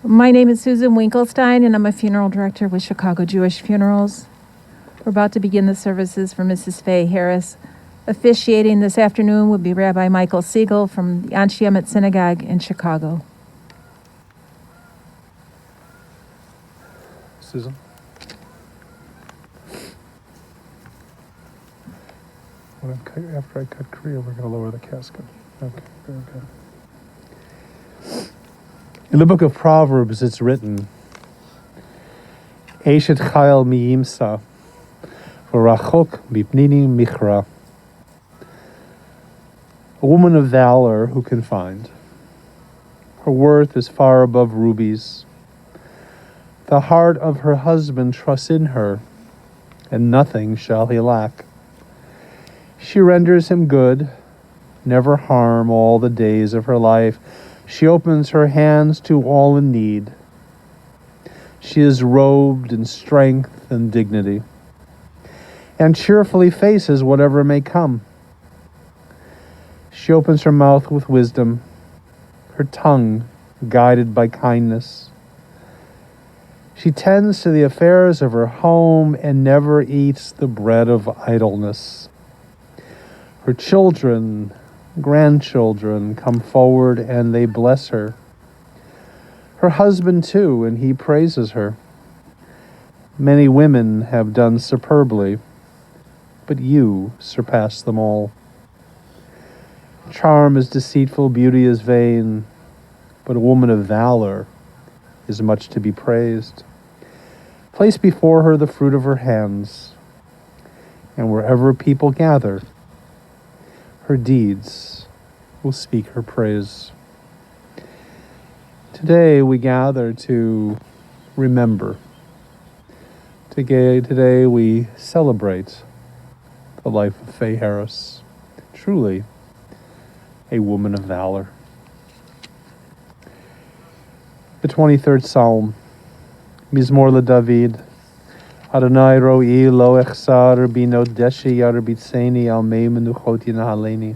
My name is Susan Winkelstein, and I'm a funeral director with Chicago Jewish Funerals. We're about to begin the services for Mrs. Fay Harris. Officiating this afternoon will be Rabbi Michael Siegel from the Anshe Emet Synagogue in Chicago. Susan? After I cut Kriya, we're going to lower the casket. Okay, very good. In the book of Proverbs, it's written, Eshet chayil miyimsa, v'rachok mipnini michra. A woman of valor who can find. Her worth is far above rubies. The heart of her husband trusts in her, and nothing shall he lack. She renders him good, never harm all the days of her life. She opens her hands to all in need. She is robed in strength and dignity, and cheerfully faces whatever may come. She opens her mouth with wisdom, her tongue guided by kindness. She tends to the affairs of her home and never eats the bread of idleness. Her children, grandchildren come forward and they bless her. Her husband too, and he praises her. Many women have done superbly, but you surpass them all. Charm is deceitful, beauty is vain, but a woman of valor is much to be praised. Place before her the fruit of her hands, and wherever people gather, her deeds will speak her praise. Today we gather to remember. Today we celebrate the life of Fay Harris, truly a woman of valor. The 23rd Psalm, Mizmor LeDavid, Adonai ro'i lo echsar bino deshi yar bitseni al mei menuchot yinahaleni.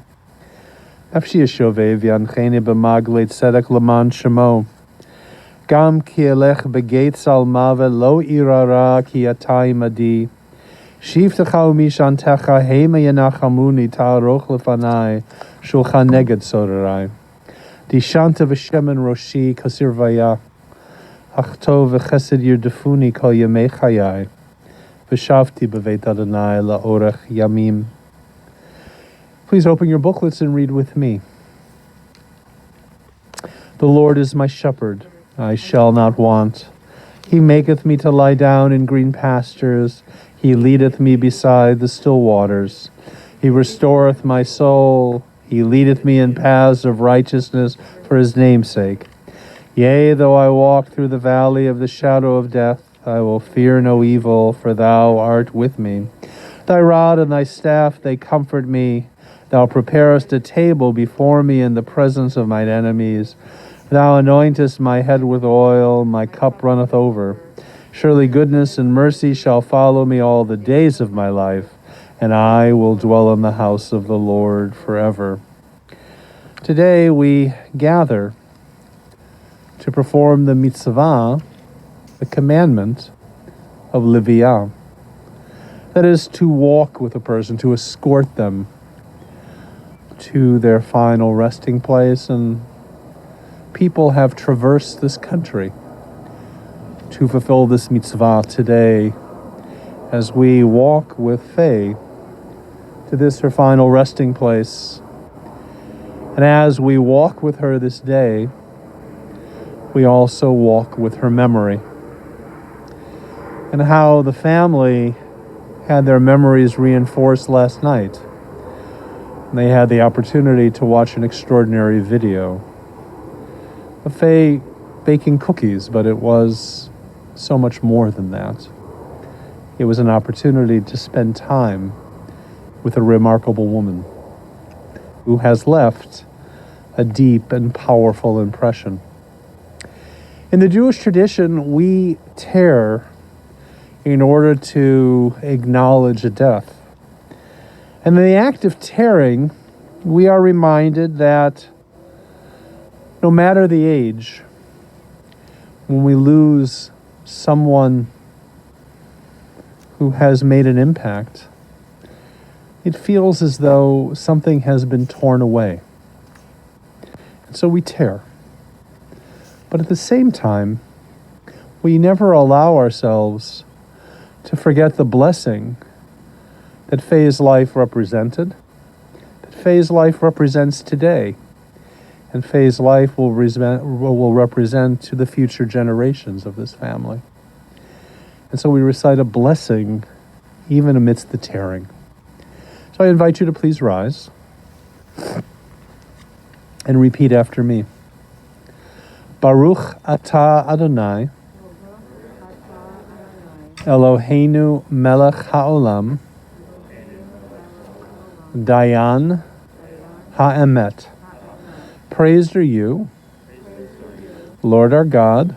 Nafshi yeshoveh v'yancheni b'maglei tzedek leman shemo. Gam ki elech begeit salmave lo irara ki atai madi. Shivtecha umishantecha hema yenachamuni ta'aroch lefanai shulchan neged sorarai. Dishanta v'shemen roshi kasir vaya. Achto v'chesed yirdefuni kol yemei chayai. V'shavti b'veit Adonai la'orech yamim. Please open your booklets and read with me. The Lord is my shepherd, I shall not want. He maketh me to lie down in green pastures. He leadeth me beside the still waters. He restoreth my soul. He leadeth me in paths of righteousness for his name's sake. Yea, though I walk through the valley of the shadow of death, I will fear no evil, for thou art with me. Thy rod and thy staff, they comfort me. Thou preparest a table before me in the presence of mine enemies. Thou anointest my head with oil, my cup runneth over. Surely goodness and mercy shall follow me all the days of my life, and I will dwell in the house of the Lord forever. Today we gather to perform the mitzvah, the commandment of Leviah. That is to walk with a person, to escort them to their final resting place. And people have traversed this country to fulfill this mitzvah today as we walk with Fay to this her final resting place. And as we walk with her this day, we also walk with her memory. And how the family had their memories reinforced last night. They had the opportunity to watch an extraordinary video of Fay baking cookies, but it was so much more than that. It was an opportunity to spend time with a remarkable woman who has left a deep and powerful impression. In the Jewish tradition, we tear in order to acknowledge a death. And in the act of tearing, we are reminded that no matter the age, when we lose someone who has made an impact, it feels as though something has been torn away. And so we tear. But at the same time, we never allow ourselves to forget the blessing that Fay's life represented, that Fay's life represents today, and Fay's life will represent to the future generations of this family. And so we recite a blessing even amidst the tearing. So I invite you to please rise and repeat after me. Baruch atah Adonai, Eloheinu melech haolam, Dayan ha'emet. Praised are you, Lord our God,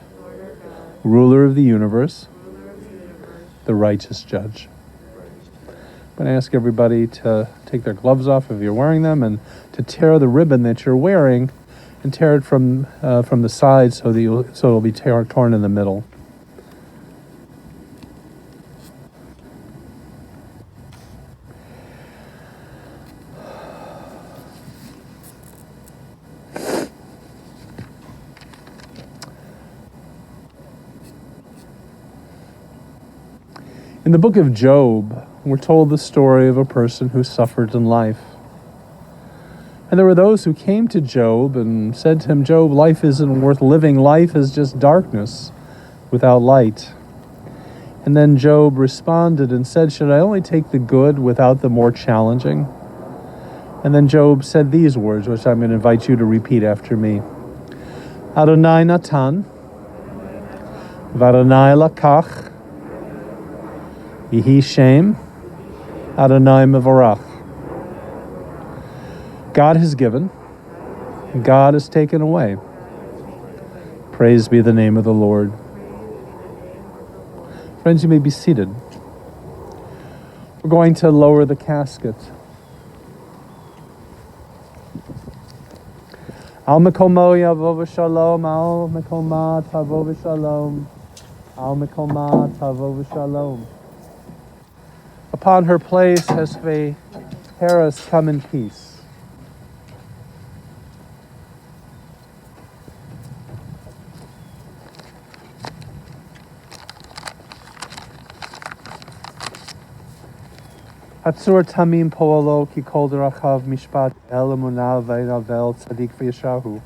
ruler of the universe, the righteous judge. I'm going to ask everybody to take their gloves off if you're wearing them, and to tear the ribbon that you're wearing and tear it from the side so it'll be torn in the middle. In the book of Job, we're told the story of a person who suffered in life. And there were those who came to Job and said to him, Job, life isn't worth living. Life is just darkness without light. And then Job responded and said, should I only take the good without the more challenging? And then Job said these words, which I'm going to invite you to repeat after me. Adonai Natan, V'Adonai Lakach, Yehi Shem, Adonai Mevorach. God has given, God has taken away. Praise be the name of the Lord. Friends, you may be seated. We're going to lower the casket. Al Mekomo Yavo V'Shalom, Al Mekomat Havo V'Shalom, Al Mekomat Havo V'Shalom. Upon her place has Fay Harris come in peace. Hatzur Tamim Poalo Ki Kol Derachav Mishpat El Emunah Ve'Navel Tzadik V'Yeshahu.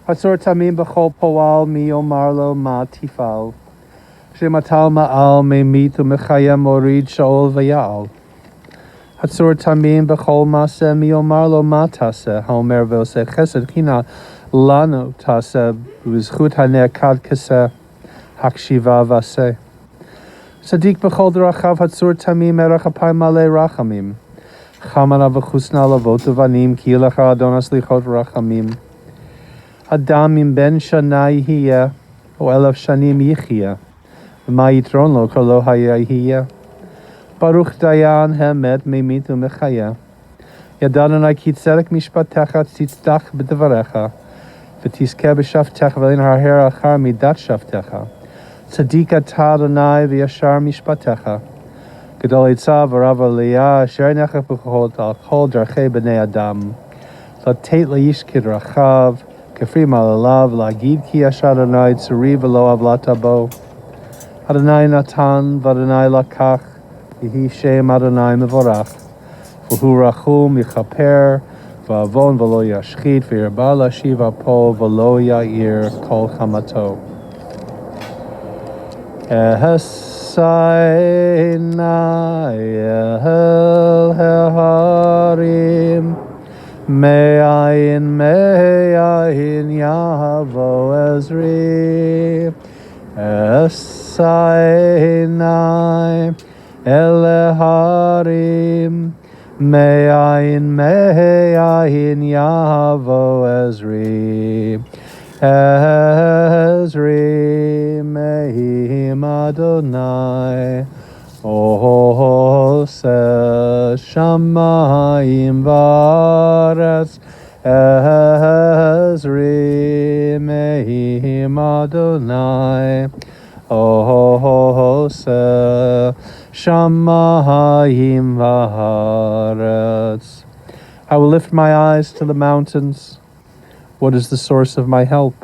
Hatzur Tamim B'Chol Poal Mi Yomar Lo Ma Tifal. Shematal Ma'al Me'mit U'Mechayem Morid Sha'ol V'Ya'al. Hatzur Tamim B'Chol Maseh Mi Yomar Lo Ma Taseh. Ha'omer Ve'oseh Chesed China Lanu Taseh V'Zchut Haneh Kad Keseh Hakshiva V'Aseh. Sadiq b'chol derachav hatzur tamim erach apayim malei rachamim. Chamana v'chusna lavot uvanim ki lecha adonas lichot rachamim. Adam im ben shana yihiyeh o elef shanim yichiyeh. V'ma yitron lo kol lo hayah. Baruch dayan hemet meimit u'mechayeh. Yadadonai ki tzedek mishpatecha tzitztach b'devarecha. V'tizkeh b'shavtecha v'lein harher achar midat shavtecha. Tzaddik atah Adonai v'yashar mishpatecha. Gedol etzav v'rav aliyah asher nechach b'chol al kol darchei b'nei adam. Latet la'ish kidrachav kefri malalav la'agid ki yashar Adonai tzuri v'lo avlata bo. Adonai natan v'Adonai lakach yehi shem Adonai mevorach. V'hu rachum yichaper v'avon v'lo yashchit v'yirba lashiv apo v'lo ya'ir kol chamato. Ehesayna el harim me'ayin yavo ezri. Ehesayna el harim me'ayin yavo ezri. Ezri mehim Adonai Ose Shamayim Varetz Ezri me'im Adonai. Ose shamayim v'haaretz. I will lift my eyes to the mountains. What is the source of my help?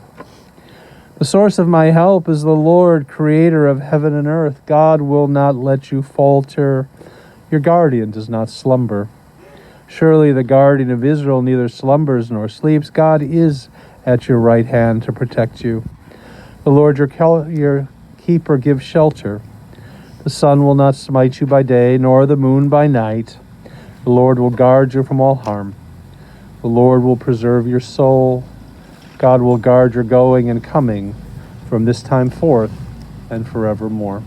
The source of my help is the Lord, creator of heaven and earth. God will not let you falter. Your guardian does not slumber. Surely the guardian of Israel neither slumbers nor sleeps. God is at your right hand to protect you. The Lord your keeper gives shelter. The sun will not smite you by day, nor the moon by night. The Lord will guard you from all harm. The Lord will preserve your soul. God will guard your going and coming from this time forth and forevermore.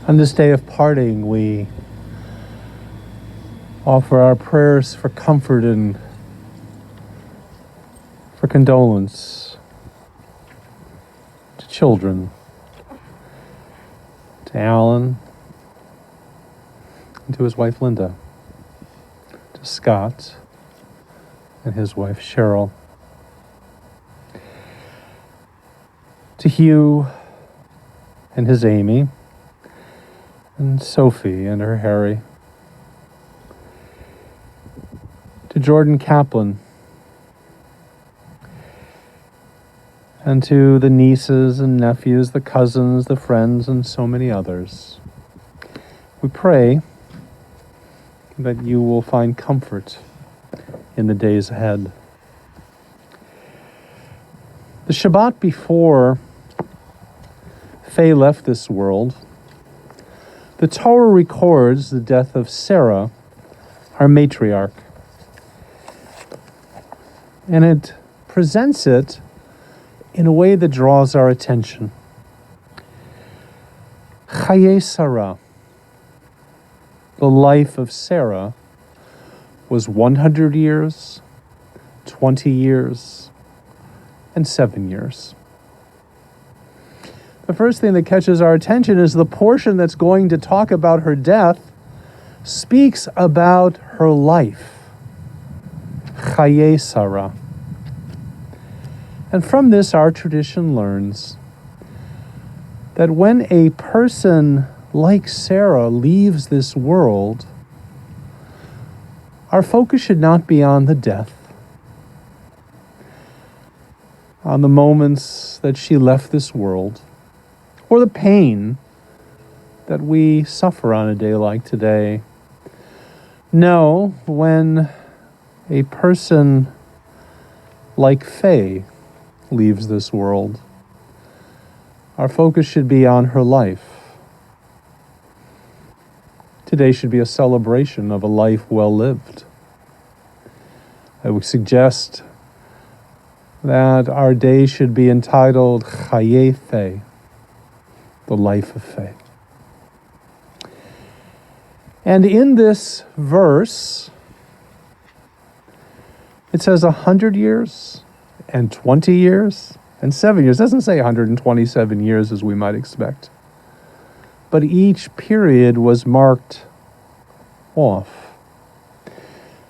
On this day of parting, we offer our prayers for comfort and for condolence to children, to Alan, and to his wife Linda, to Scott and his wife Cheryl, to Hugh and his Amy, and Sophie and her Harry, to Jordan Kaplan, and to the nieces and nephews, the cousins, the friends, and so many others. We pray that you will find comfort in the days ahead. The Shabbat before Fay left this world, the Torah records the death of Sarah, our matriarch. And it presents it in a way that draws our attention. Chaye Sarah, the life of Sarah, was 100 years, 20 years, and 7 years. The first thing that catches our attention is the portion that's going to talk about her death speaks about her life. Chaye Sarah. And from this, our tradition learns that when a person like Sarah leaves this world, our focus should not be on the death, on the moments that she left this world, or the pain that we suffer on a day like today. No, when a person like Fay leaves this world, our focus should be on her life. Today should be a celebration of a life well lived. I would suggest that our day should be entitled Chaye Fay, the life of Fay. And in this verse, it says 100 years and 20 years and 7 years. It doesn't say 127 years as we might expect. But each period was marked off.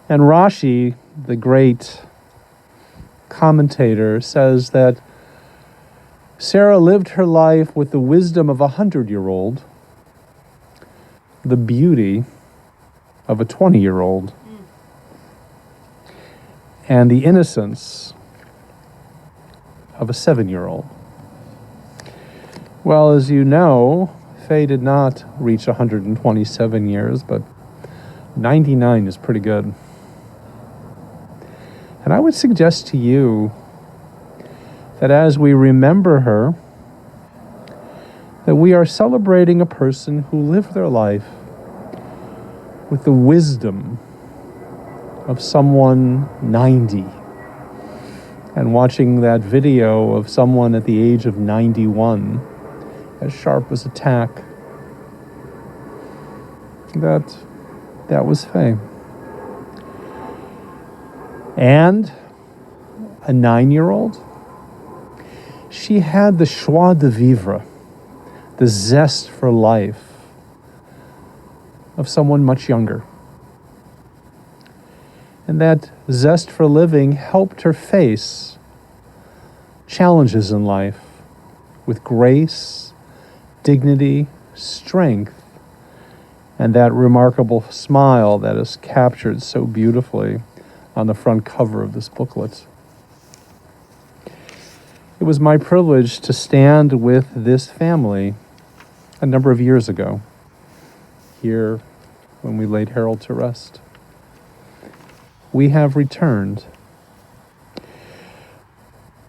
And Rashi, the great commentator, says that Sarah lived her life with the wisdom of a 100-year-old, the beauty of a 20-year-old, and the innocence of a 7-year-old. Well, as you know, Fay did not reach 127 years, but 99 is pretty good. And I would suggest to you that as we remember her, that we are celebrating a person who lived their life with the wisdom of someone 90. And watching that video of someone at the age of 91, as sharp as a tack, that was Fay. And a 9-year-old, she had the joie de vivre, the zest for life of someone much younger. And that zest for living helped her face challenges in life with grace, dignity, strength, and that remarkable smile that is captured so beautifully on the front cover of this booklet. It was my privilege to stand with this family a number of years ago, here when we laid Harold to rest. We have returned.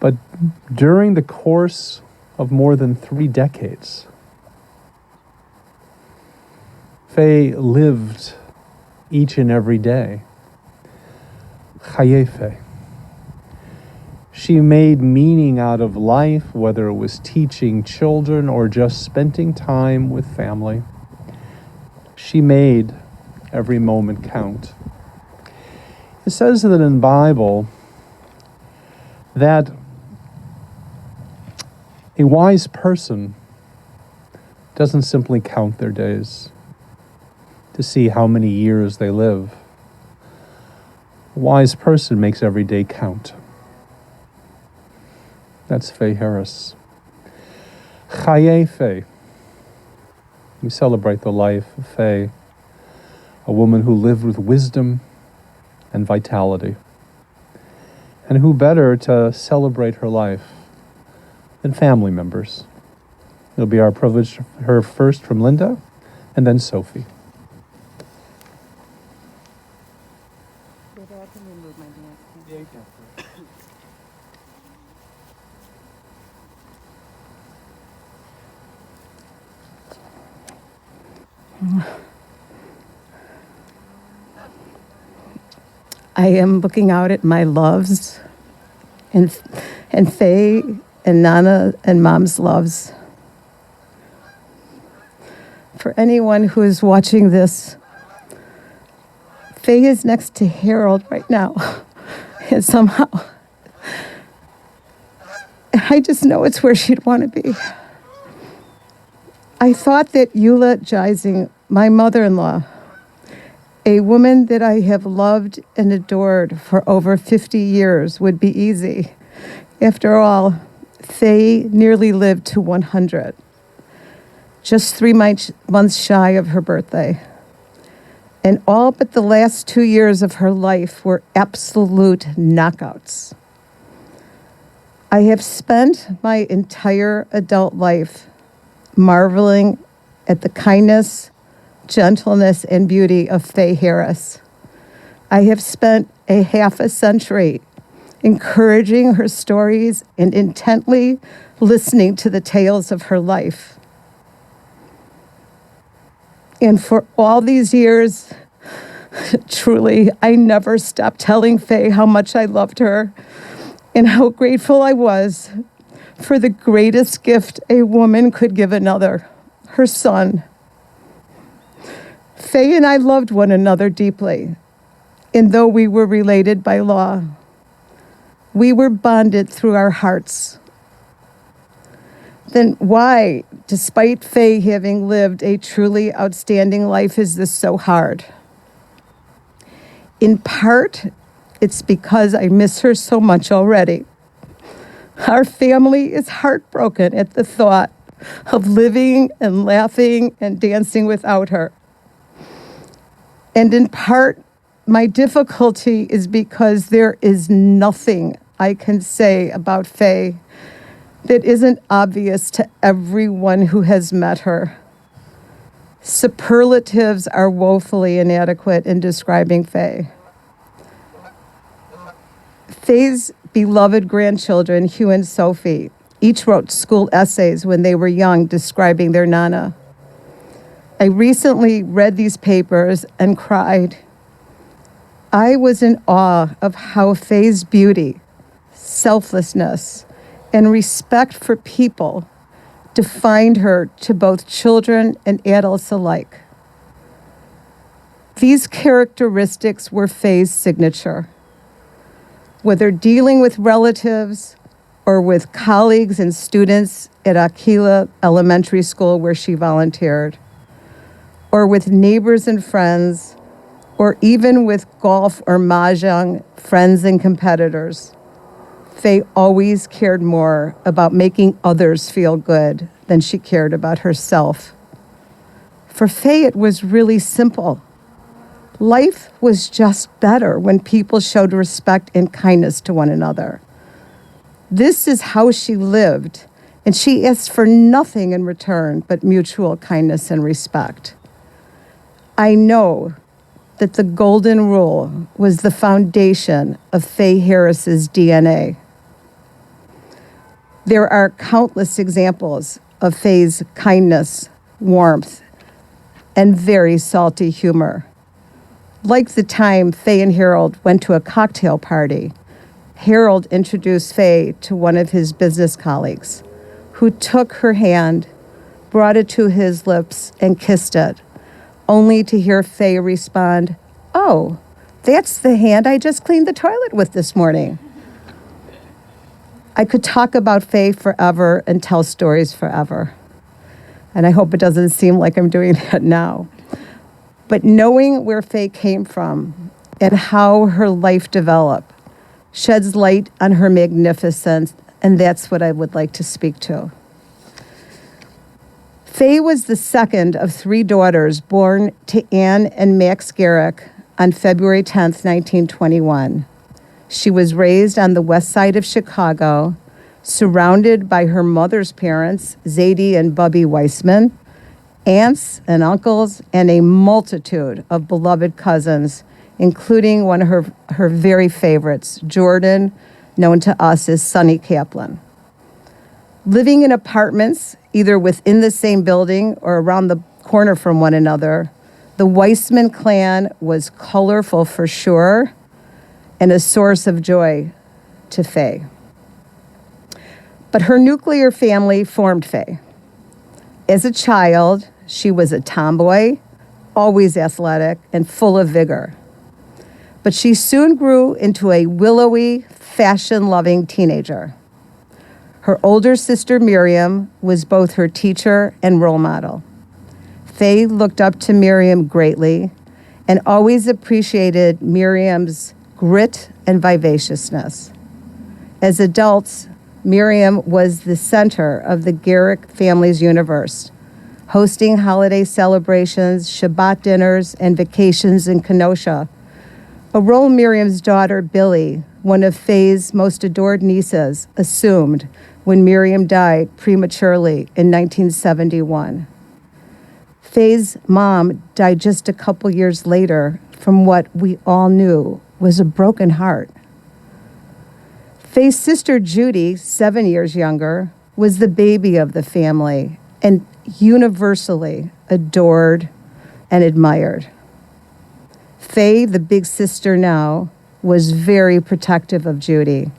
But during the course of more than 3 decades, Fay lived each and every day. Chaye Fay. She made meaning out of life, whether it was teaching children or just spending time with family. She made every moment count. It says that in the Bible that a wise person doesn't simply count their days to see how many years they live. A wise person makes every day count. That's Fay Harris. Chaye Fay. We celebrate the life of Fay, a woman who lived with wisdom and vitality. And who better to celebrate her life than family members? It'll be our privilege to hear first from Linda and then Sophie. I am looking out at my loves and Fay and Nana and Mom's loves. For anyone who is watching this, Fay is next to Harold right now. And somehow, I just know it's where she'd want to be. I thought that eulogizing my mother-in-law A woman that I have loved and adored for over 50 years would be easy. After all, Fay nearly lived to 100, just 3 months shy of her birthday. And all but the last 2 years of her life were absolute knockouts. I have spent my entire adult life marveling at the kindness, gentleness, and beauty of Fay Harris. I have spent a half a century encouraging her stories and intently listening to the tales of her life. And for all these years, truly, I never stopped telling Fay how much I loved her and how grateful I was for the greatest gift a woman could give another, her son. Fay and I loved one another deeply, and though we were related by law, we were bonded through our hearts. Then why, despite Fay having lived a truly outstanding life, is this so hard? In part, it's because I miss her so much already. Our family is heartbroken at the thought of living and laughing and dancing without her. And in part, my difficulty is because there is nothing I can say about Fay that isn't obvious to everyone who has met her. Superlatives are woefully inadequate in describing Fay. Fay's beloved grandchildren, Hugh and Sophie, each wrote school essays when they were young describing their Nana. I recently read these papers and cried. I was in awe of how Fay's beauty, selflessness, and respect for people defined her to both children and adults alike. These characteristics were Fay's signature. Whether dealing with relatives or with colleagues and students at Aquila Elementary School where she volunteered, or with neighbors and friends, or even with golf or mahjong friends and competitors, Fay always cared more about making others feel good than she cared about herself. For Fay, it was really simple. Life was just better when people showed respect and kindness to one another. This is how she lived, and she asked for nothing in return but mutual kindness and respect. I know that the golden rule was the foundation of Fay Harris's DNA. There are countless examples of Fay's kindness, warmth, and very salty humor. Like the time Fay and Harold went to a cocktail party, Harold introduced Fay to one of his business colleagues, who took her hand, brought it to his lips, and kissed it, only to hear Fay respond, "Oh, that's the hand I just cleaned the toilet with this morning." I could talk about Fay forever and tell stories forever. And I hope it doesn't seem like I'm doing that now. But knowing where Fay came from and how her life developed sheds light on her magnificence, and that's what I would like to speak to. Fay was the second of 3 daughters born to Anne and Max Garrick on February 10th, 1921. She was raised on the west side of Chicago, surrounded by her mother's parents, Zadie and Bubby Weissman, aunts and uncles, and a multitude of beloved cousins, including one of her very favorites, Jordan, known to us as Sonny Kaplan. Living in apartments, either within the same building or around the corner from one another, the Weissman clan was colorful for sure and a source of joy to Fay. But her nuclear family formed Fay. As a child, she was a tomboy, always athletic, and full of vigor. But she soon grew into a willowy, fashion-loving teenager. Her older sister, Miriam, was both her teacher and role model. Fay looked up to Miriam greatly and always appreciated Miriam's grit and vivaciousness. As adults, Miriam was the center of the Garrick family's universe, hosting holiday celebrations, Shabbat dinners, and vacations in Kenosha, a role Miriam's daughter, Billy, one of Fay's most adored nieces, assumed when Miriam died prematurely in 1971. Fay's mom died just a couple years later from what we all knew was a broken heart. Fay's sister Judy, 7 years younger, was the baby of the family and universally adored and admired. Fay, the big sister now, was very protective of Judy.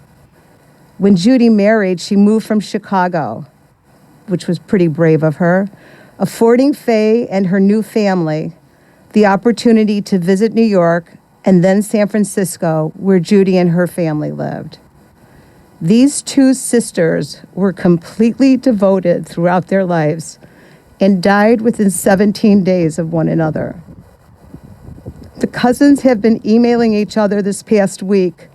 When Judy married, she moved from Chicago, which was pretty brave of her, affording Fay and her new family the opportunity to visit New York and then San Francisco, where Judy and her family lived. These two sisters were completely devoted throughout their lives and died within 17 days of one another. The cousins have been emailing each other this past week,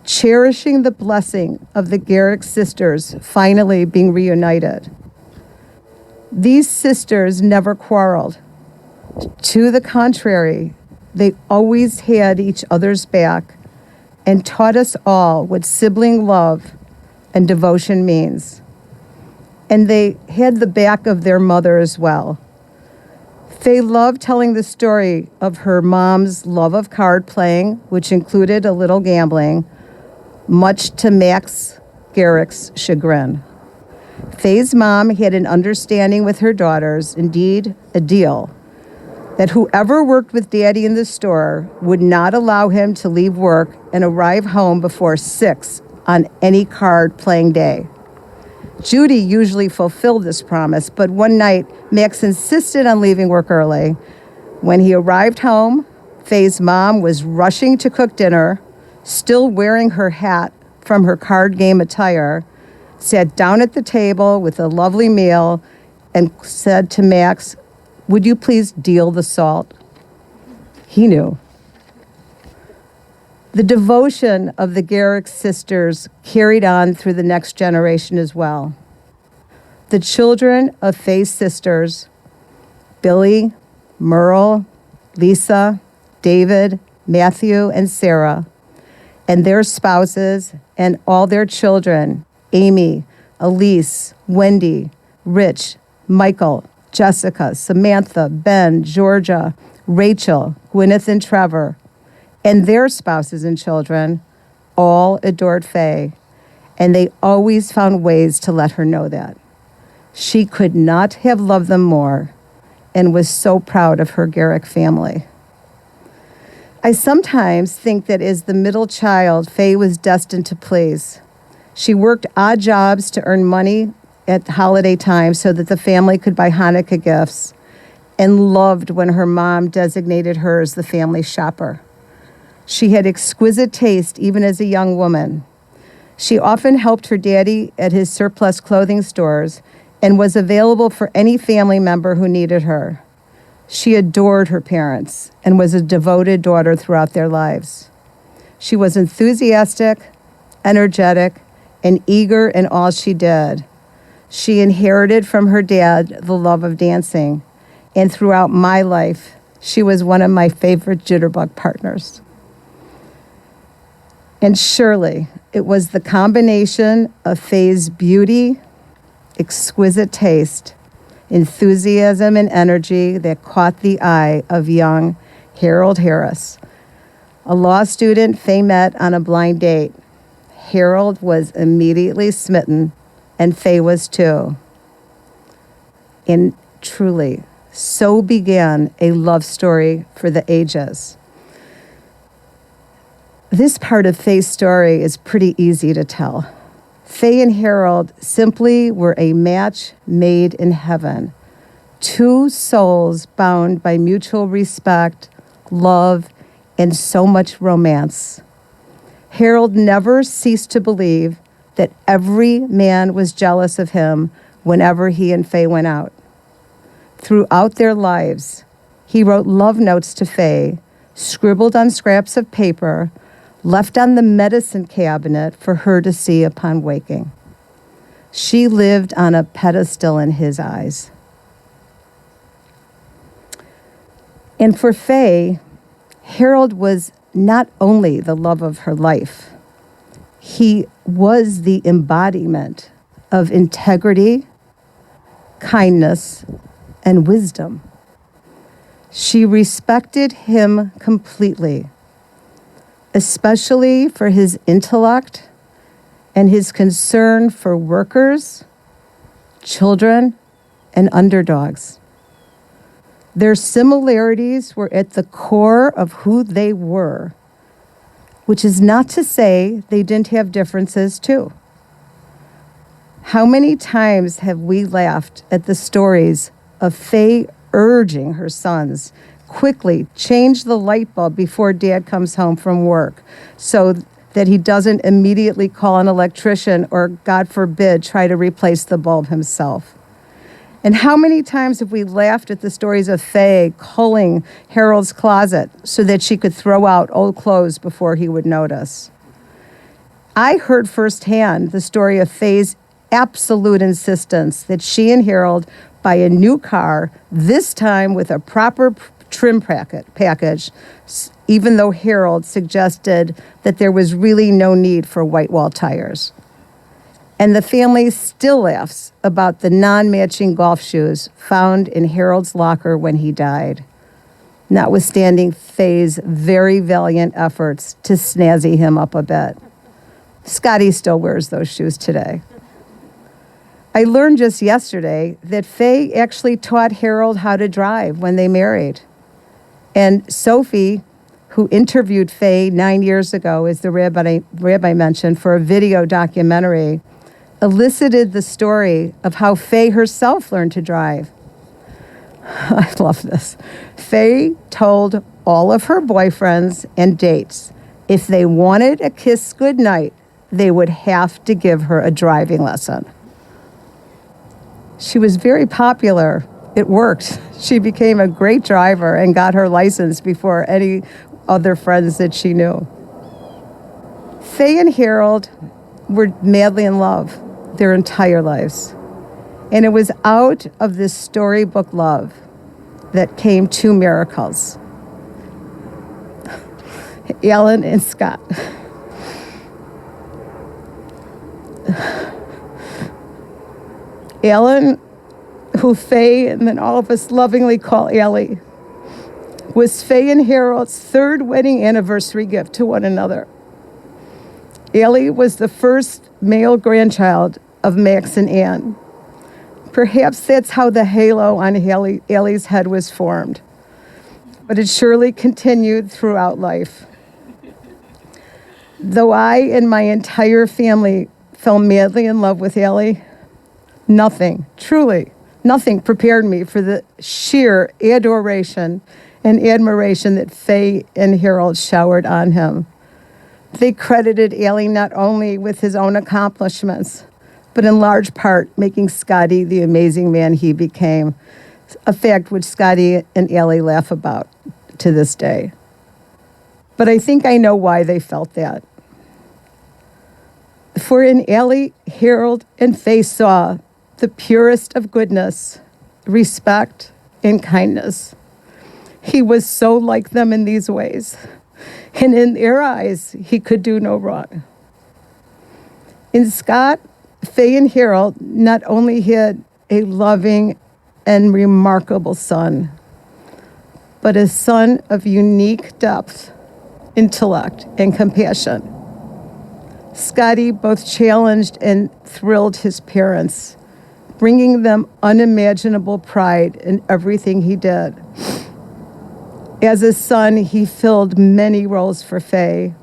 cherishing the blessing of the Garrick sisters finally being reunited. These sisters never quarreled. To the contrary, they always had each other's back and taught us all what sibling love and devotion means. And they had the back of their mother as well. Fay loved telling the story of her mom's love of card playing, which included a little gambling, much to Max Garrick's chagrin. Fay's mom had an understanding with her daughters, indeed a deal, that whoever worked with Daddy in the store would not allow him to leave work and arrive home before 6 on any card playing day. Judy usually fulfilled this promise, but one night, Max insisted on leaving work early. When he arrived home, Fay's mom was rushing to cook dinner, still wearing her hat from her card game attire, sat down at the table with a lovely meal, and said to Max, "Would you please deal the salt?" He knew. The devotion of the Garrick sisters carried on through the next generation as well. The children of Fay's sisters, Billy, Merle, Lisa, David, Matthew, and Sarah, and their spouses and all their children, Amy, Elise, Wendy, Rich, Michael, Jessica, Samantha, Ben, Georgia, Rachel, Gwyneth, and Trevor, and their spouses and children, all adored Fay, and they always found ways to let her know that. She could not have loved them more and was so proud of her Garrick family. I sometimes think that as the middle child, Fay was destined to please. She worked odd jobs to earn money at holiday time so that the family could buy Hanukkah gifts, and loved when her mom designated her as the family shopper. She had exquisite taste even as a young woman. She often helped her daddy at his surplus clothing stores and was available for any family member who needed her. She adored her parents and was a devoted daughter throughout their lives. She was enthusiastic, energetic, and eager in all she did. She inherited from her dad the love of dancing, and throughout my life, she was one of my favorite jitterbug partners. And surely, it was the combination of Fay's beauty, exquisite taste, enthusiasm, and energy that caught the eye of young Harold Harris, a law student Fay met on a blind date. Harold was immediately smitten, and Fay was too. And truly, so began a love story for the ages. This part of Fay's story is pretty easy to tell. Fay and Harold simply were a match made in heaven. Two souls bound by mutual respect, love, and so much romance. Harold never ceased to believe that every man was jealous of him whenever he and Fay went out. Throughout their lives, he wrote love notes to Fay, scribbled on scraps of paper, left on the medicine cabinet for her to see upon waking. She lived on a pedestal in his eyes. And for Fay, Harold was not only the love of her life, he was the embodiment of integrity, kindness, and wisdom. She respected him completely, especially for his intellect and his concern for workers, children, and underdogs. Their similarities were at the core of who they were, which is not to say they didn't have differences too. How many times have we laughed at the stories of Fay urging her sons, quickly change the light bulb before Dad comes home from work so that he doesn't immediately call an electrician or, God forbid, try to replace the bulb himself? And how many times have we laughed at the stories of Fay culling Harold's closet so that she could throw out old clothes before he would notice? I heard firsthand the story of Fay's absolute insistence that she and Harold buy a new car, this time with a proper trim package, even though Harold suggested that there was really no need for white wall tires. And the family still laughs about the non-matching golf shoes found in Harold's locker when he died, notwithstanding Fay's very valiant efforts to snazzy him up a bit. Scotty still wears those shoes today. I learned just yesterday that Fay actually taught Harold how to drive when they married. And Sophie, who interviewed Fay 9 years ago, as the rabbi mentioned, for a video documentary, elicited the story of how Fay herself learned to drive. I love this. Fay told all of her boyfriends and dates if they wanted a kiss goodnight, they would have to give her a driving lesson. She was very popular. It worked. She became a great driver and got her license before any other friends that she knew. Fay and Harold were madly in love their entire lives. And it was out of this storybook love that came two miracles. Alan and Scott. Alan, who Fay and then all of us lovingly call Allie, was Fay and Harold's third wedding anniversary gift to one another. Allie was the first male grandchild of Max and Ann. Perhaps that's how the halo on Allie's head was formed, but it surely continued throughout life. Though I and my entire family fell madly in love with Allie, nothing, truly, nothing prepared me for the sheer adoration and admiration that Fay and Harold showered on him. They credited Allie not only with his own accomplishments, but in large part making Scotty the amazing man he became, a fact which Scotty and Allie laugh about to this day. But I think I know why they felt that. For in Allie, Harold, and Fay saw the purest of goodness, respect, and kindness. He was so like them in these ways, and in their eyes, he could do no wrong. In Scott, Fay and Harold not only had a loving and remarkable son, but a son of unique depth, intellect, and compassion. Scotty both challenged and thrilled his parents, bringing them unimaginable pride in everything he did. As a son, he filled many roles for Fay,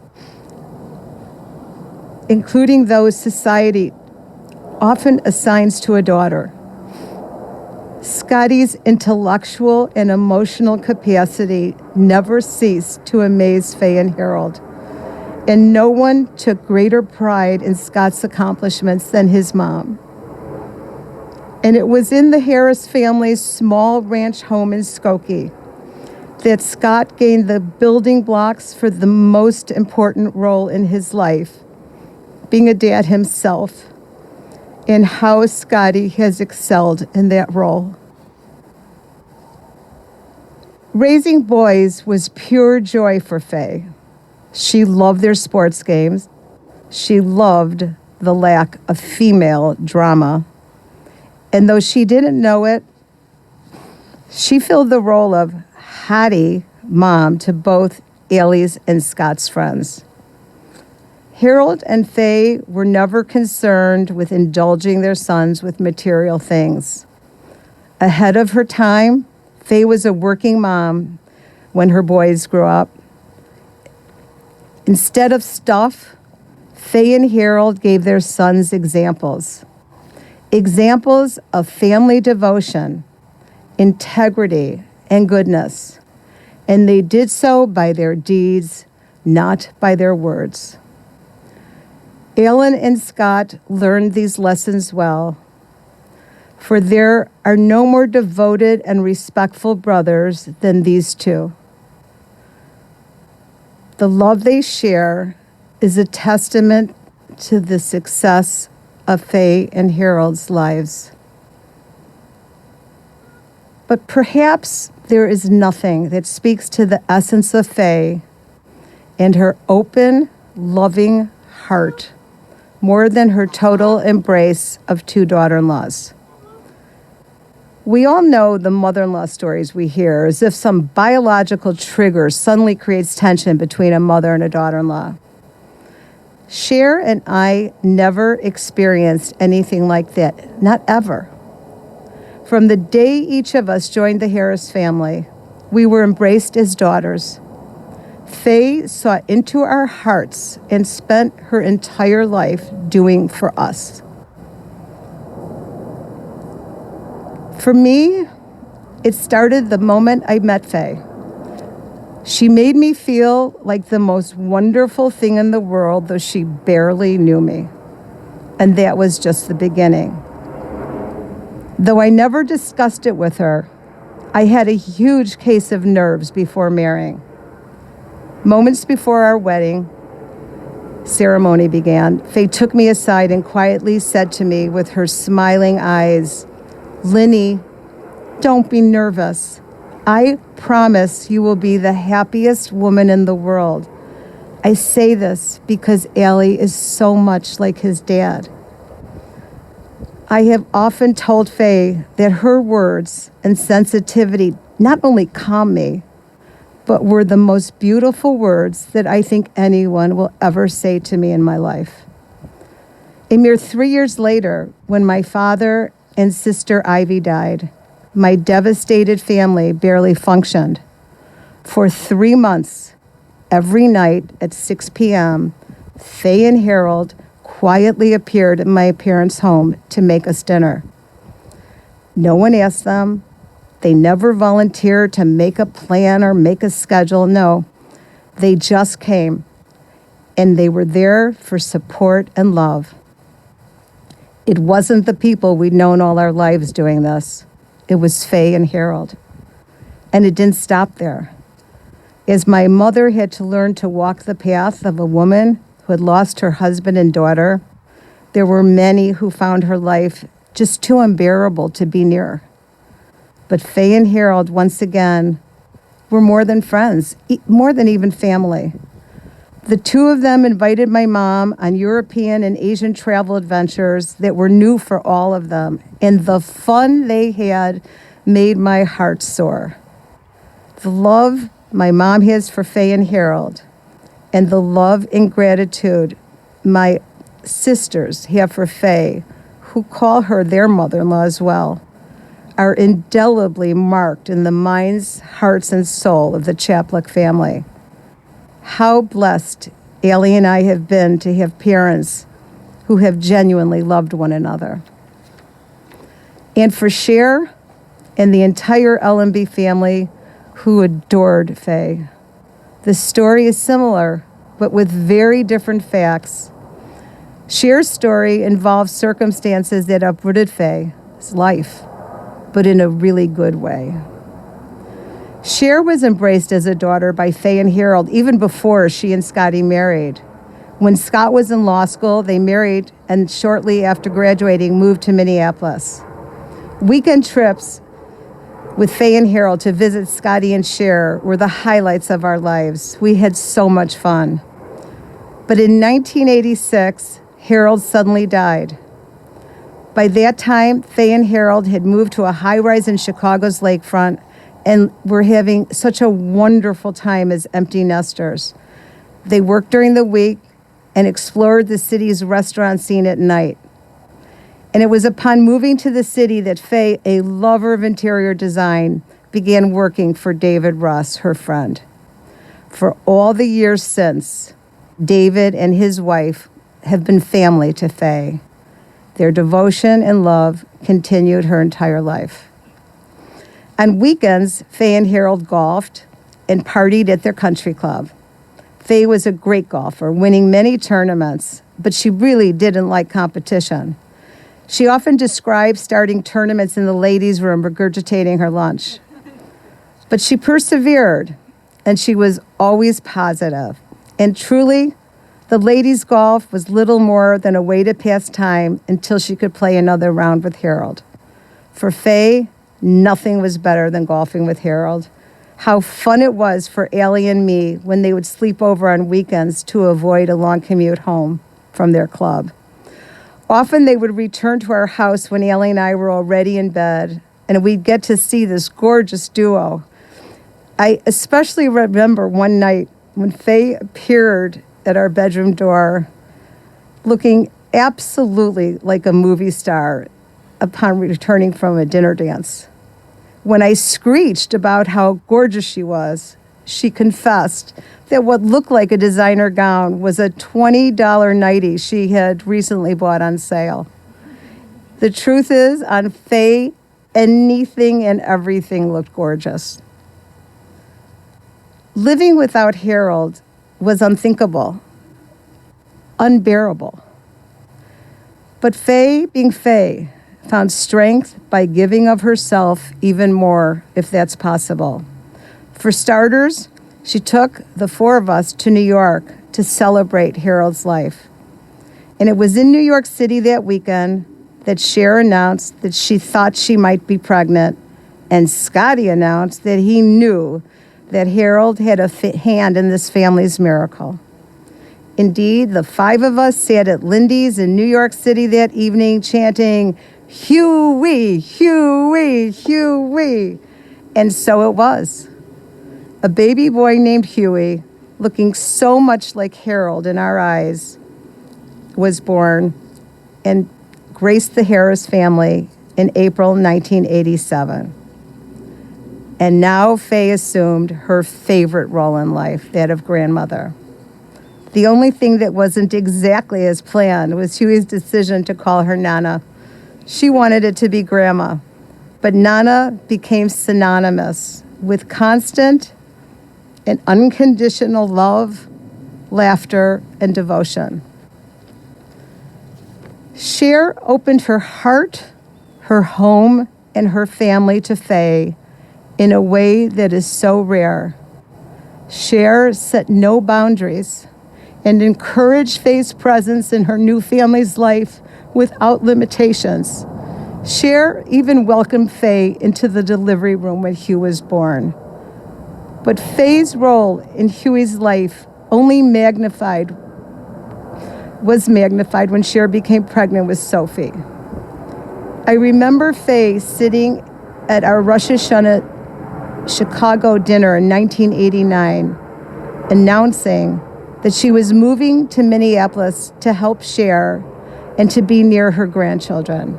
including those society often assigns to a daughter. Scotty's intellectual and emotional capacity never ceased to amaze Fay and Harold, and no one took greater pride in Scott's accomplishments than his mom. And it was in the Harris family's small ranch home in Skokie that Scott gained the building blocks for the most important role in his life, being a dad himself, and how Scotty has excelled in that role. Raising boys was pure joy for Fay. She loved their sports games. She loved the lack of female drama. And though she didn't know it, she filled the role of hottie mom to both Allie's and Scott's friends. Harold and Fay were never concerned with indulging their sons with material things. Ahead of her time, Fay was a working mom when her boys grew up. Instead of stuff, Fay and Harold gave their sons examples. Examples of family devotion, integrity, and goodness. And they did so by their deeds, not by their words. Alan and Scott learned these lessons well, for there are no more devoted and respectful brothers than these two. The love they share is a testament to the success of Fay and Harold's lives. But perhaps there is nothing that speaks to the essence of Fay and her open, loving heart more than her total embrace of two daughter-in-laws. We all know the mother-in-law stories we hear, as if some biological trigger suddenly creates tension between a mother and a daughter-in-law. Cher and I never experienced anything like that, not ever. From the day each of us joined the Harris family, we were embraced as daughters. Fay saw into our hearts and spent her entire life doing for us. For me, it started the moment I met Fay. She made me feel like the most wonderful thing in the world, though she barely knew me. And that was just the beginning. Though I never discussed it with her, I had a huge case of nerves before marrying. Moments before our wedding ceremony began, Fay took me aside and quietly said to me with her smiling eyes, "Linny, don't be nervous. I promise you will be the happiest woman in the world. I say this because Allie is so much like his dad." I have often told Fay that her words and sensitivity not only calmed me, but were the most beautiful words that I think anyone will ever say to me in my life. A mere 3 years later, when my father and sister Ivy died, my devastated family barely functioned. For 3 months, every night at 6 p.m., Fay and Harold quietly appeared at my parents' home to make us dinner. No one asked them. They never volunteered to make a plan or make a schedule. No, they just came, and they were there for support and love. It wasn't the people we'd known all our lives doing this. It was Fay and Harold. And it didn't stop there. As my mother had to learn to walk the path of a woman who had lost her husband and daughter, there were many who found her life just too unbearable to be near. But Fay and Harold, once again, were more than friends, more than even family. The two of them invited my mom on European and Asian travel adventures that were new for all of them, and the fun they had made my heart soar. The love my mom has for Fay and Harold, and the love and gratitude my sisters have for Fay, who call her their mother-in-law as well, are indelibly marked in the minds, hearts, and soul of the Chaplik family. How blessed Allie and I have been to have parents who have genuinely loved one another. And for Cher and the entire L&B family who adored Fay. The story is similar, but with very different facts. Cher's story involves circumstances that uprooted Fay's life, but in a really good way. Cher was embraced as a daughter by Fay and Harold even before she and Scotty married. When Scott was in law school, they married and shortly after graduating moved to Minneapolis. Weekend trips with Fay and Harold to visit Scotty and Cher were the highlights of our lives. We had so much fun. But in 1986, Harold suddenly died. By that time, Fay and Harold had moved to a high-rise in Chicago's lakefront and were having such a wonderful time as empty nesters. They worked during the week and explored the city's restaurant scene at night. And it was upon moving to the city that Fay, a lover of interior design, began working for David Russ, her friend. For all the years since, David and his wife have been family to Fay. Their devotion and love continued her entire life. On weekends, Fay and Harold golfed and partied at their country club. Fay was a great golfer, winning many tournaments, but she really didn't like competition. She often described starting tournaments in the ladies' room, regurgitating her lunch. But she persevered, and she was always positive. And truly, the ladies' golf was little more than a way to pass time until she could play another round with Harold. For Fay, nothing was better than golfing with Harold. How fun it was for Allie and me when they would sleep over on weekends to avoid a long commute home from their club. Often they would return to our house when Allie and I were already in bed, and we'd get to see this gorgeous duo. I especially remember one night when Fay appeared at our bedroom door looking absolutely like a movie star upon returning from a dinner dance. When I screeched about how gorgeous she was, she confessed that what looked like a designer gown was a $20 nightie she had recently bought on sale. The truth is, on Fay, anything and everything looked gorgeous. Living without Harold was unthinkable, unbearable. But Fay, being Fay, found strength by giving of herself even more, if that's possible. For starters, she took the four of us to New York to celebrate Harold's life. And it was in New York City that weekend that Cher announced that she thought she might be pregnant, and Scotty announced that he knew that Harold had a hand in this family's miracle. Indeed, the five of us sat at Lindy's in New York City that evening chanting, "Huey, Huey, Huey." And so it was. A baby boy named Huey, looking so much like Harold in our eyes, was born and graced the Harris family in April 1987. And now Fay assumed her favorite role in life, that of grandmother. The only thing that wasn't exactly as planned was Huey's decision to call her Nana. She wanted it to be Grandma, but Nana became synonymous with constant and unconditional love, laughter, and devotion. Cher opened her heart, her home, and her family to Fay in a way that is so rare. Cher set no boundaries and encouraged Fay's presence in her new family's life without limitations. Cher even welcomed Fay into the delivery room when Hugh was born. But Fay's role in Huey's life only was magnified when Cher became pregnant with Sophie. I remember Fay sitting at our Rosh Hashanah Chicago dinner in 1989, announcing that she was moving to Minneapolis to help Cher and to be near her grandchildren.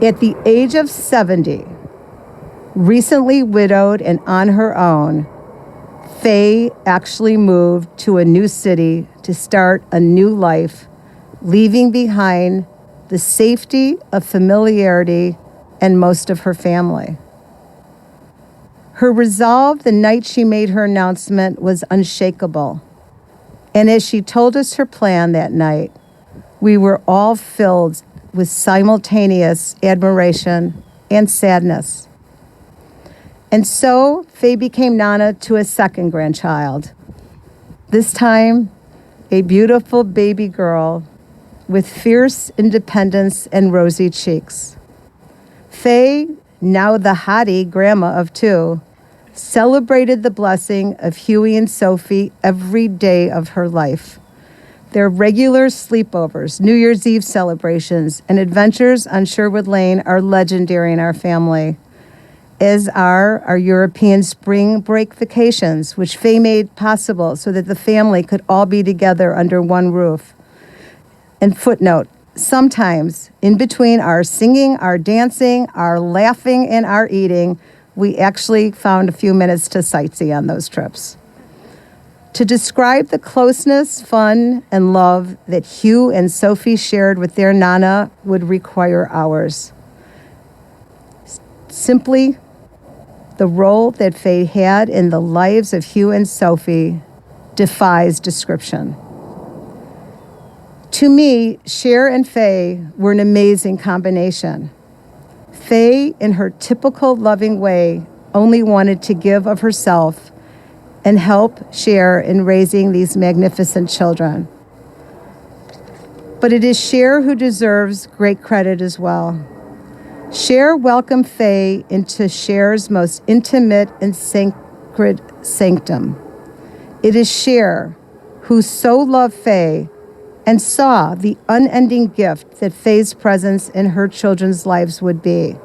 At the age of 70, recently widowed and on her own, Fay actually moved to a new city to start a new life, leaving behind the safety of familiarity and most of her family. Her resolve the night she made her announcement was unshakable. And as she told us her plan that night, we were all filled with simultaneous admiration and sadness. And so Fay became Nana to a second grandchild. This time, a beautiful baby girl with fierce independence and rosy cheeks. Fay, now the hottie grandma of two, celebrated the blessing of Huey and Sophie every day of her life. Their regular sleepovers, New Year's Eve celebrations, and adventures on Sherwood Lane are legendary in our family, as are our European spring break vacations, which Fay made possible so that the family could all be together under one roof. And footnote, sometimes in between our singing, our dancing, our laughing, and our eating, we actually found a few minutes to sightsee on those trips. To describe the closeness, fun, and love that Hugh and Sophie shared with their Nana would require hours. Simply, the role that Fay had in the lives of Hugh and Sophie defies description. To me, Cher and Fay were an amazing combination. Fay, in her typical loving way, only wanted to give of herself and help Cher in raising these magnificent children. But it is Cher who deserves great credit as well. Cher welcomed Fay into Cher's most intimate and sacred sanctum. It is Cher who so loved Fay and saw the unending gift that Fay's presence in her children's lives would be.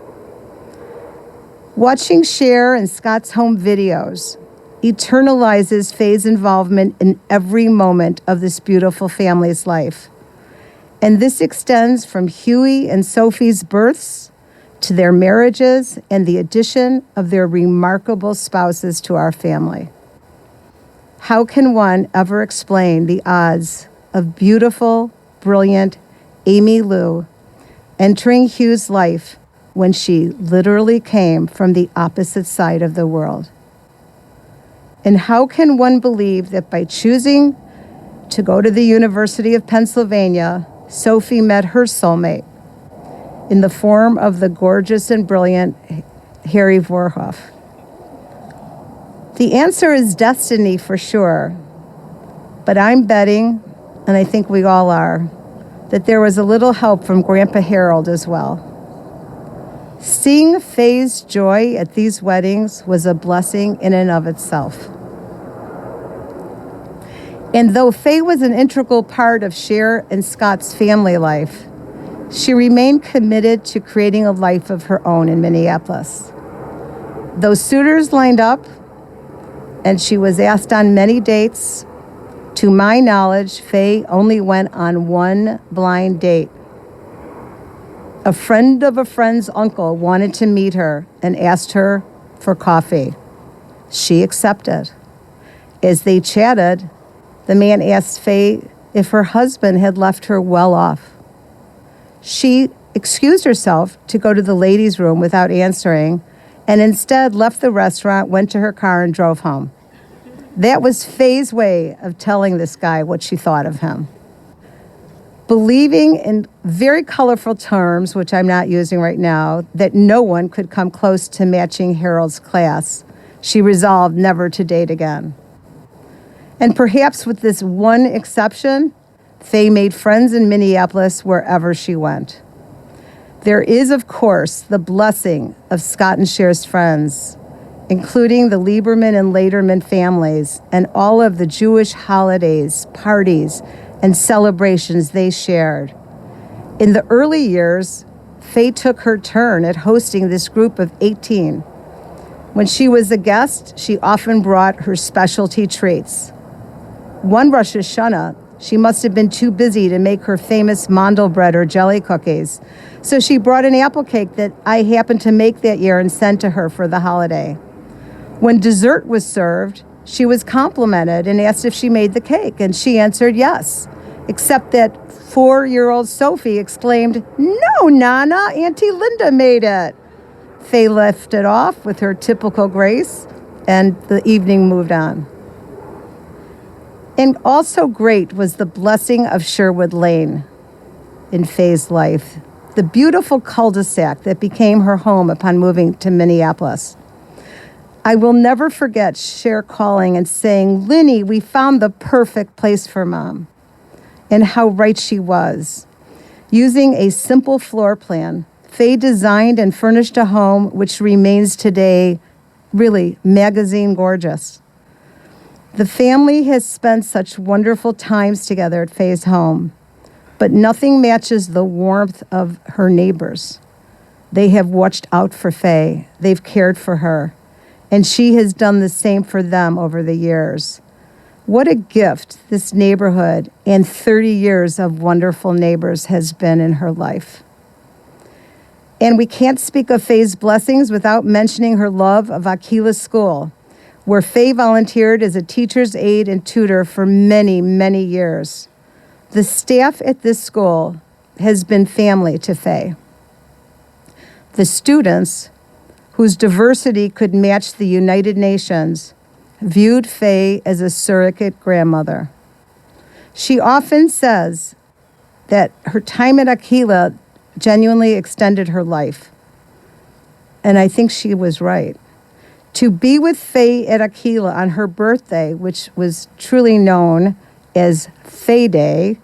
Watching Cher and Scott's home videos eternalizes Fay's involvement in every moment of this beautiful family's life. And this extends from Huey and Sophie's births to their marriages and the addition of their remarkable spouses to our family. How can one ever explain the odds of beautiful, brilliant Amy Lou entering Hugh's life when she literally came from the opposite side of the world? And how can one believe that by choosing to go to the University of Pennsylvania, Sophie met her soulmate in the form of the gorgeous and brilliant Harry Vorhoff? The answer is destiny for sure, but I'm betting, and I think we all are, that there was a little help from Grandpa Harold as well. Seeing Fay's joy at these weddings was a blessing in and of itself. And though Fay was an integral part of Cher and Scott's family life, she remained committed to creating a life of her own in Minneapolis. Those suitors lined up, and she was asked on many dates. To my knowledge, Fay only went on one blind date. A friend of a friend's uncle wanted to meet her and asked her for coffee. She accepted. As they chatted, the man asked Fay if her husband had left her well off. She excused herself to go to the ladies' room without answering, and instead left the restaurant, went to her car, and drove home. That was Fay's way of telling this guy what she thought of him. Believing in very colorful terms, which I'm not using right now, that no one could come close to matching Harold's class, she resolved never to date again. And perhaps with this one exception, Fay made friends in Minneapolis wherever she went. There is, of course, the blessing of Scott and Cher's friends, including the Lieberman and Lederman families and all of the Jewish holidays, parties, and celebrations they shared. In the early years, Fay took her turn at hosting this group of 18. When she was a guest, she often brought her specialty treats. One Rosh Hashanah, she must have been too busy to make her famous mandel bread or jelly cookies, so she brought an apple cake that I happened to make that year and sent to her for the holiday. When dessert was served, she was complimented and asked if she made the cake, and she answered yes, except that 4-year-old Sophie exclaimed, "No, Nana, Auntie Linda made it." Fay left it off with her typical grace, and the evening moved on. And also great was the blessing of Sherwood Lane in Fay's life, the beautiful cul-de-sac that became her home upon moving to Minneapolis. I will never forget Cher calling and saying, "Linny, we found the perfect place for Mom." And how right she was. Using a simple floor plan, Fay designed and furnished a home which remains today really magazine gorgeous. The family has spent such wonderful times together at Fay's home, but nothing matches the warmth of her neighbors. They have watched out for Fay. They've cared for her, and she has done the same for them over the years. What a gift this neighborhood and 30 years of wonderful neighbors has been in her life. And we can't speak of Fay's blessings without mentioning her love of Aquila School, where Fay volunteered as a teacher's aide and tutor for many, many years. The staff at this school has been family to Fay. The students, whose diversity could match the United Nations, viewed Fay as a surrogate grandmother. She often says that her time at Aquila genuinely extended her life. And I think she was right. To be with Fay at Aquila on her birthday, which was truly known as Fay Day,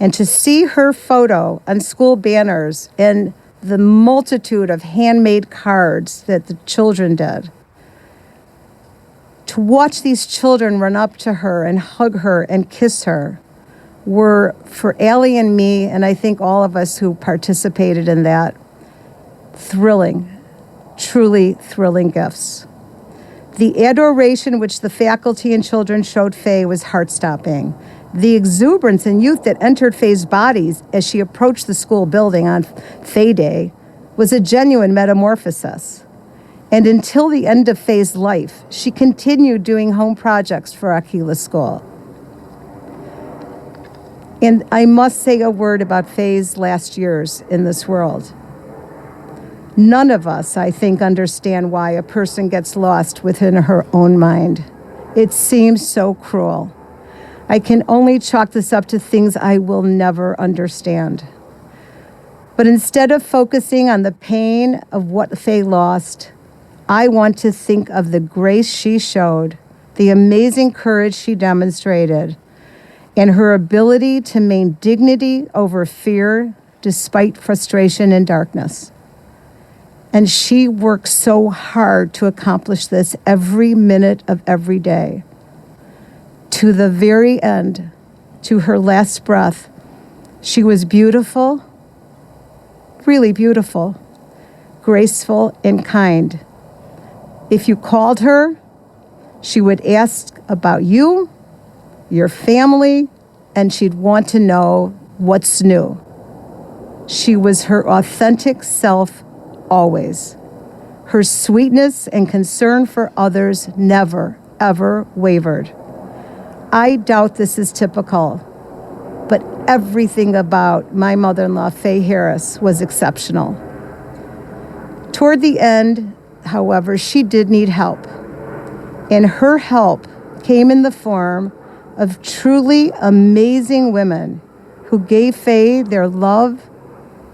and to see her photo on school banners and the multitude of handmade cards that the children did, to watch these children run up to her and hug her and kiss her were, for Allie and me, and I think all of us who participated in that, thrilling, truly thrilling gifts. The adoration which the faculty and children showed Fay was heart-stopping. The exuberance and youth that entered Fay's bodies as she approached the school building on Fay Day was a genuine metamorphosis. And until the end of Fay's life, she continued doing home projects for Aquila School. And I must say a word about Fay's last years in this world. None of us, I think, understand why a person gets lost within her own mind. It seems so cruel. I can only chalk this up to things I will never understand. But instead of focusing on the pain of what Fay lost, I want to think of the grace she showed, the amazing courage she demonstrated, and her ability to maintain dignity over fear despite frustration and darkness. And she worked so hard to accomplish this every minute of every day. To the very end, to her last breath, she was beautiful, really beautiful, graceful, and kind. If you called her, she would ask about you, your family, and she'd want to know what's new. She was her authentic self always. Her sweetness and concern for others never, ever wavered. I doubt this is typical, but everything about my mother-in-law, Fay Harris, was exceptional. Toward the end, however, she did need help, and her help came in the form of truly amazing women who gave Fay their love,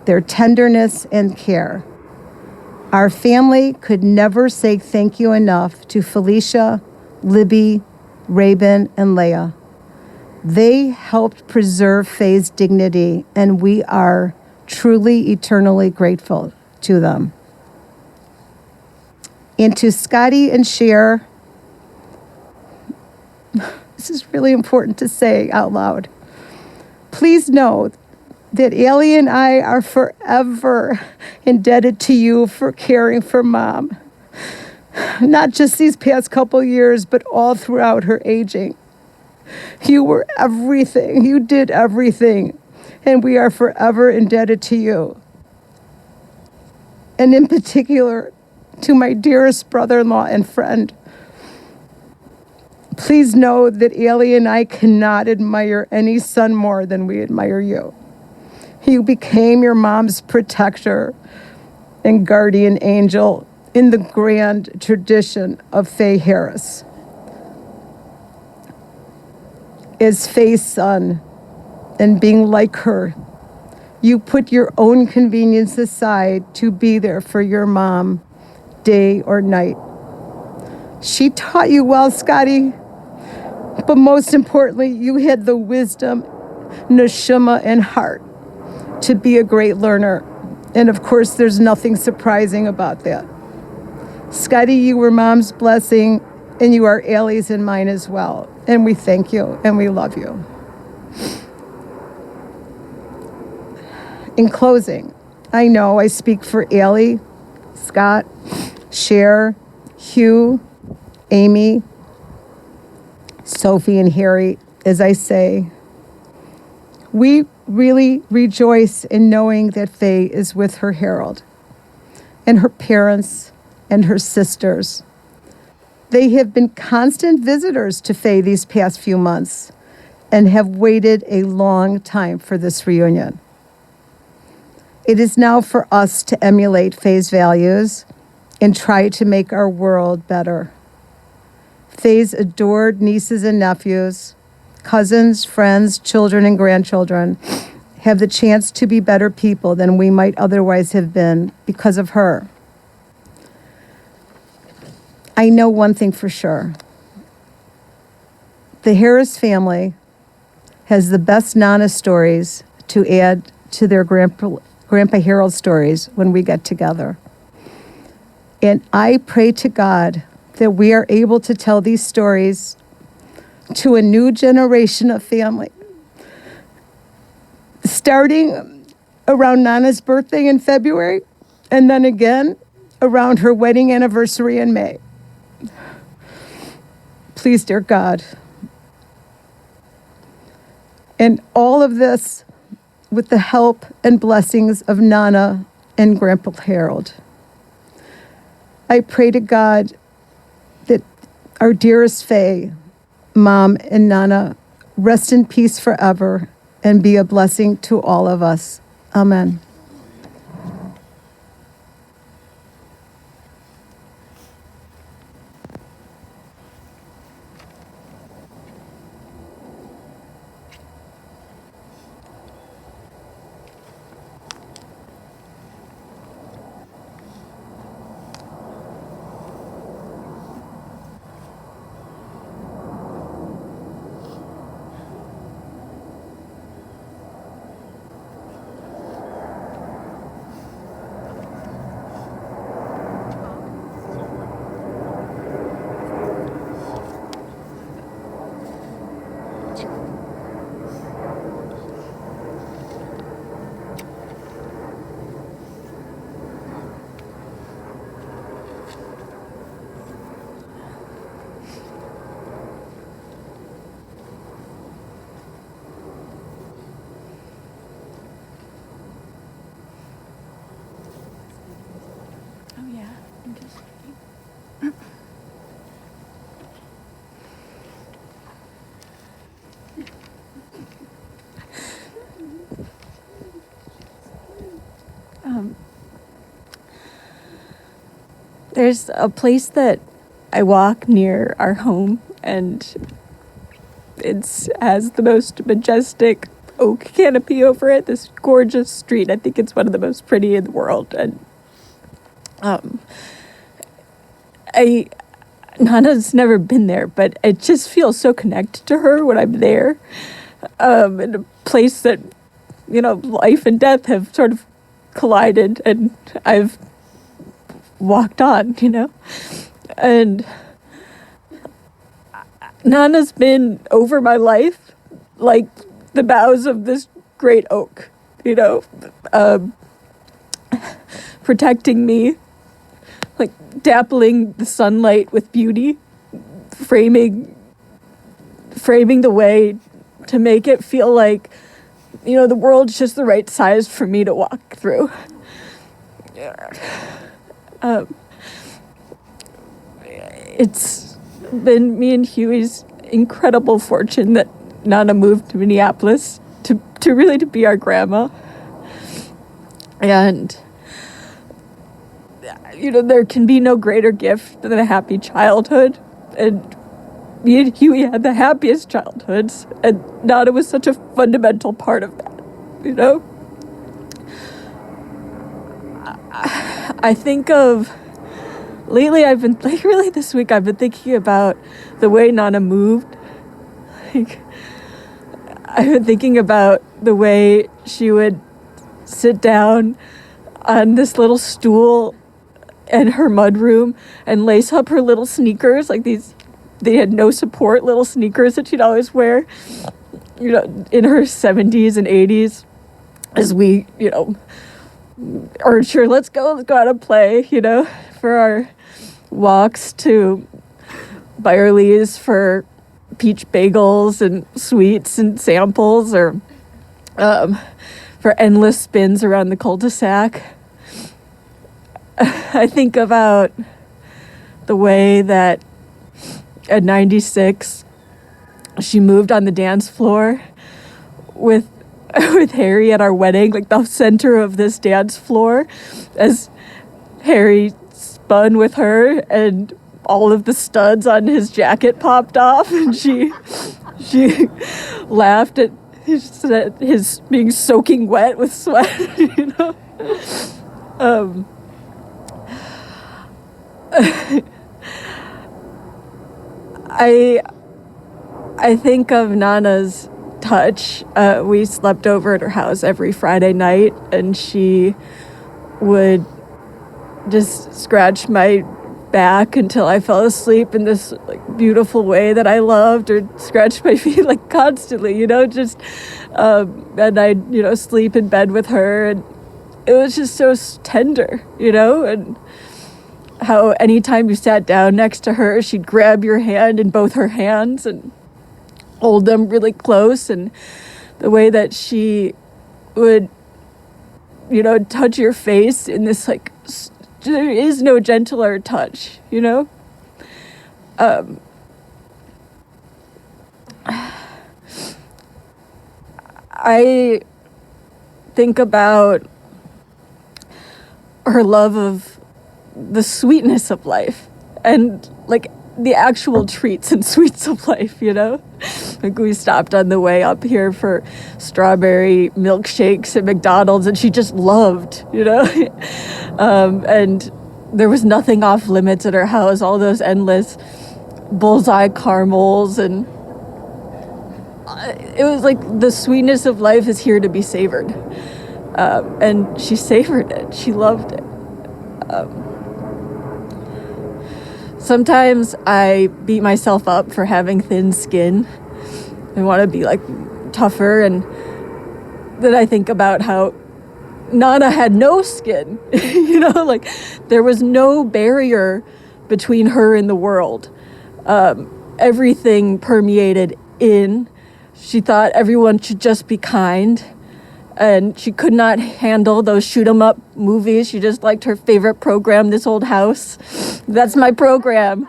their tenderness, and care. Our family could never say thank you enough to Felicia, Libby, Rabin, and Leah. They helped preserve Fay's dignity, and we are truly eternally grateful to them. And to Scotty and Cher, this is really important to say out loud. Please know that Allie and I are forever indebted to you for caring for Mom. Not just these past couple years, but all throughout her aging. You were everything. You did everything. And we are forever indebted to you. And in particular, to my dearest brother-in-law and friend. Please know that Allie and I cannot admire any son more than we admire you. You became your mom's protector and guardian angel in the grand tradition of Fay Harris. As Fay's son and being like her, you put your own convenience aside to be there for your mom day or night. She taught you well, Scotty, but most importantly, you had the wisdom, neshama, and heart to be a great learner. And of course, there's nothing surprising about that. Scotty, you were Mom's blessing, and you are Allie's and mine as well. And we thank you, and we love you. In closing, I know I speak for Allie, Scott, Cher, Hugh, Amy, Sophie, and Harry as I say, we really rejoice in knowing that Fay is with her Harold and her parents and her sisters. They have been constant visitors to Fay these past few months and have waited a long time for this reunion. It is now for us to emulate Fay's values and try to make our world better. Fay's adored nieces and nephews, cousins, friends, children, and grandchildren have the chance to be better people than we might otherwise have been because of her. I know one thing for sure. The Harris family has the best Nana stories to add to their Grandpa Harold stories when we get together. And I pray to God that we are able to tell these stories to a new generation of family, starting around Nana's birthday in February, and then again around her wedding anniversary in May. Please, dear God. And all of this with the help and blessings of Nana and Grandpa Harold. I pray to God that our dearest Fay, Mom and Nana, rest in peace forever and be a blessing to all of us. Amen. There's a place that I walk near our home, and it has the most majestic oak canopy over it, this gorgeous street. I think it's one of the most pretty in the world. And Nana's never been there, but it just feels so connected to her when I'm there. In a place that, life and death have sort of collided, and I've walked on, and Nana's been over my life like the boughs of this great oak, protecting me, like dappling the sunlight with beauty, framing the way to make it feel like, the world's just the right size for me to walk through. It's been me and Huey's incredible fortune that Nana moved to Minneapolis to really be our grandma. And, there can be no greater gift than a happy childhood. And me and Huey had the happiest childhoods, and Nana was such a fundamental part of that, I think of lately I've been, like, really this week I've been thinking about the way Nana moved. Like, I've been thinking about the way she would sit down on this little stool in her mudroom and lace up her little sneakers, like these, they had no support little sneakers that she'd always wear, you know, in her 70s and 80s, as we, you know, are sure, let's go out and play, you know, for our walks to Byerly's for peach bagels and sweets and samples, or for endless spins around the cul-de-sac. I think about the way that at 96 she moved on the dance floor with Harry at our wedding, like the center of this dance floor, as Harry spun with her and all of the studs on his jacket popped off, and she laughed at his being soaking wet with sweat, you know. I think of Nana's touch. We slept over at her house every Friday night, and she would just scratch my back until I fell asleep in this like beautiful way that I loved, or scratch my feet like constantly, you know, just and I'd, you know, sleep in bed with her, and it was just so tender, you know. And how anytime you sat down next to her, she'd grab your hand in both her hands and hold them really close, and the way that she would, you know, touch your face in this, like, there is no gentler touch, you know. I think about her love of the sweetness of life, and like the actual treats and sweets of life, you know. Like, we stopped on the way up here for strawberry milkshakes at McDonald's, and she just loved, you know. And there was nothing off limits at her house, all those endless bullseye caramels, and it was like the sweetness of life is here to be savored. And she savored it. She loved it. Sometimes I beat myself up for having thin skin. I want to be like tougher, and then I think about how Nana had no skin, you know, like there was no barrier between her and the world. Everything permeated in. She thought everyone should just be kind, and she could not handle those shoot-'em-up movies. She just liked her favorite program, This Old House. That's my program.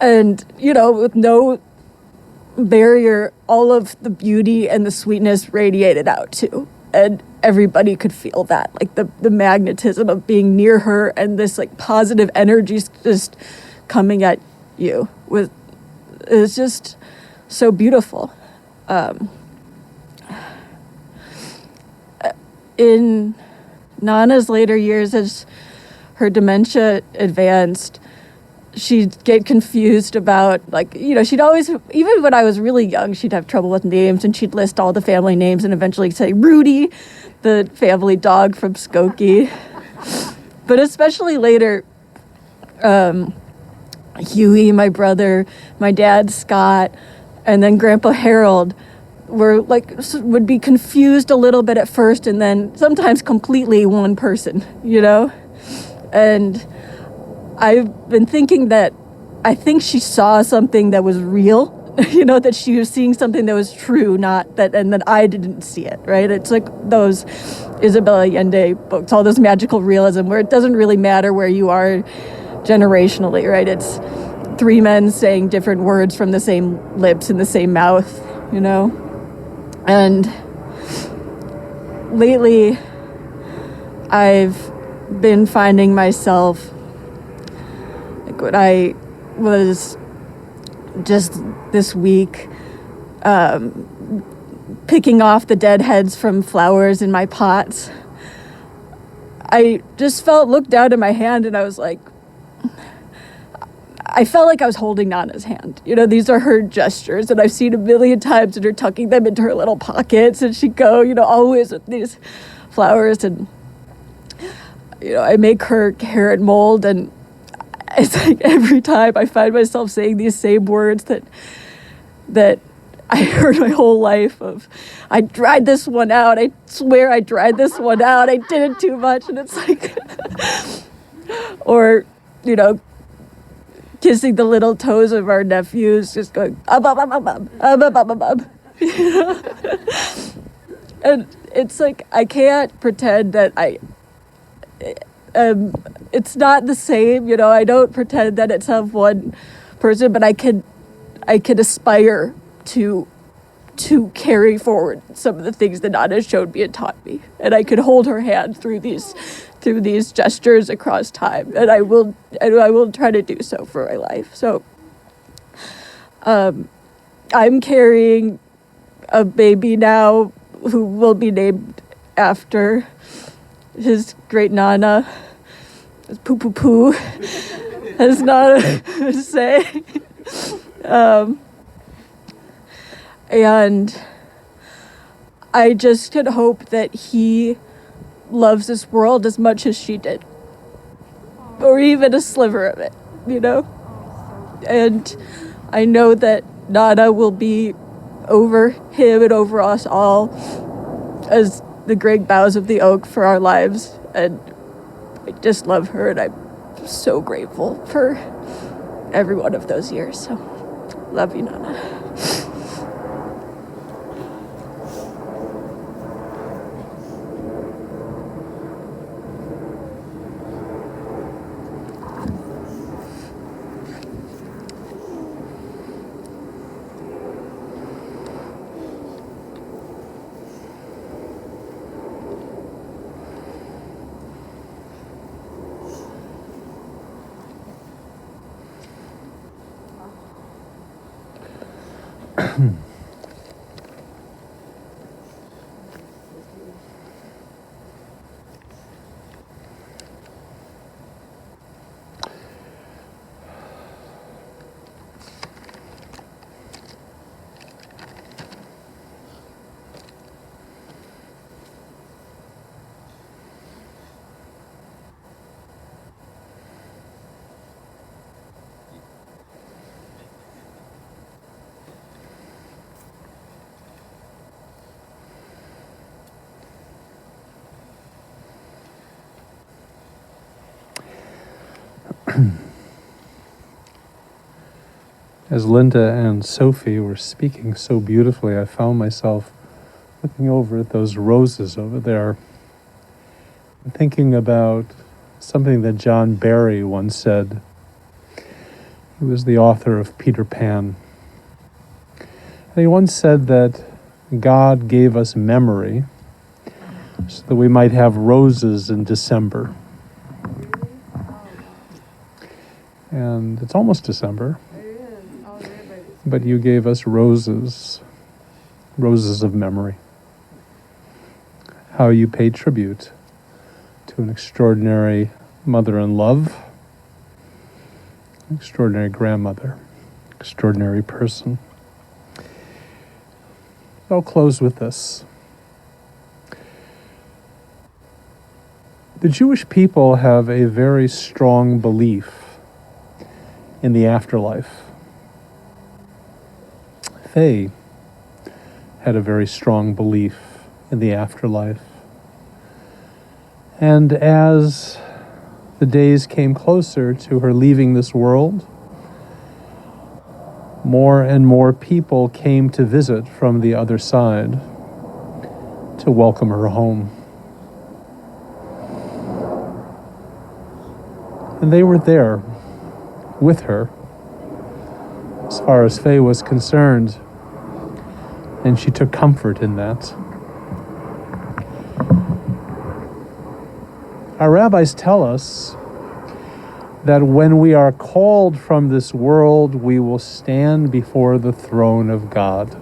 And, you know, with no barrier, all of the beauty and the sweetness radiated out too. And everybody could feel that, like the magnetism of being near her, and this like positive energy just coming at you. It's just so beautiful. In Nana's later years, as her dementia advanced, she'd get confused about, like, you know, she'd always, even when I was really young, she'd have trouble with names, and she'd list all the family names and eventually say Rudy, the family dog from Skokie. But especially later, Huey, my brother, my dad, Scott, and then Grandpa Harold were like, would be confused a little bit at first, and then sometimes completely one person, you know? And I've been thinking that I think she saw something that was real, you know, that she was seeing something that was true, not that, and that I didn't see it, right? It's like those Isabel Allende books, all those magical realism, where it doesn't really matter where you are generationally, right? It's three men saying different words from the same lips in the same mouth, you know? And lately, I've been finding myself, like, when I was just this week picking off the dead heads from flowers in my pots, I just looked down at my hand, and I was like, I felt like I was holding Nana's hand. You know, these are her gestures, and I've seen a million times and her tucking them into her little pockets, and she'd go, you know, always with these flowers, and, you know, I make her carrot mold, and it's like every time I find myself saying these same words that I heard my whole life of, I dried this one out, I swear I dried this one out, I did it too much, and it's like, or, you know, kissing the little toes of our nephews, just going, up, up, up, up, up, up, up, up, up. You know? And it's like, I can't pretend that it's not the same, you know, I don't pretend that it's of one person, but I can aspire to carry forward some of the things that Nana showed me and taught me. And I could hold her hand through these gestures across time, and I will try to do so for my life. So I'm carrying a baby now who will be named after his great Nana, poo poo poo, as Nana would say. And I just could hope that he loves this world as much as she did, or even a sliver of it, you know. And I know that Nana will be over him and over us all as the great boughs of the oak for our lives. And I just love her, and I'm so grateful for every one of those years. So love you, Nana. As Linda and Sophie were speaking so beautifully, I found myself looking over at those roses over there, and thinking about something that John Barry once said. He was the author of Peter Pan. And he once said that God gave us memory so that we might have roses in December. And it's almost December. But you gave us roses of memory. How you pay tribute to an extraordinary mother in love, extraordinary grandmother, extraordinary person. I'll close with this. The Jewish people have a very strong belief in the afterlife. Fay had a very strong belief in the afterlife. And as the days came closer to her leaving this world, more and more people came to visit from the other side to welcome her home. And they were there with her, as far as Fay was concerned, and she took comfort in that. Our rabbis tell us that when we are called from this world, we will stand before the throne of God.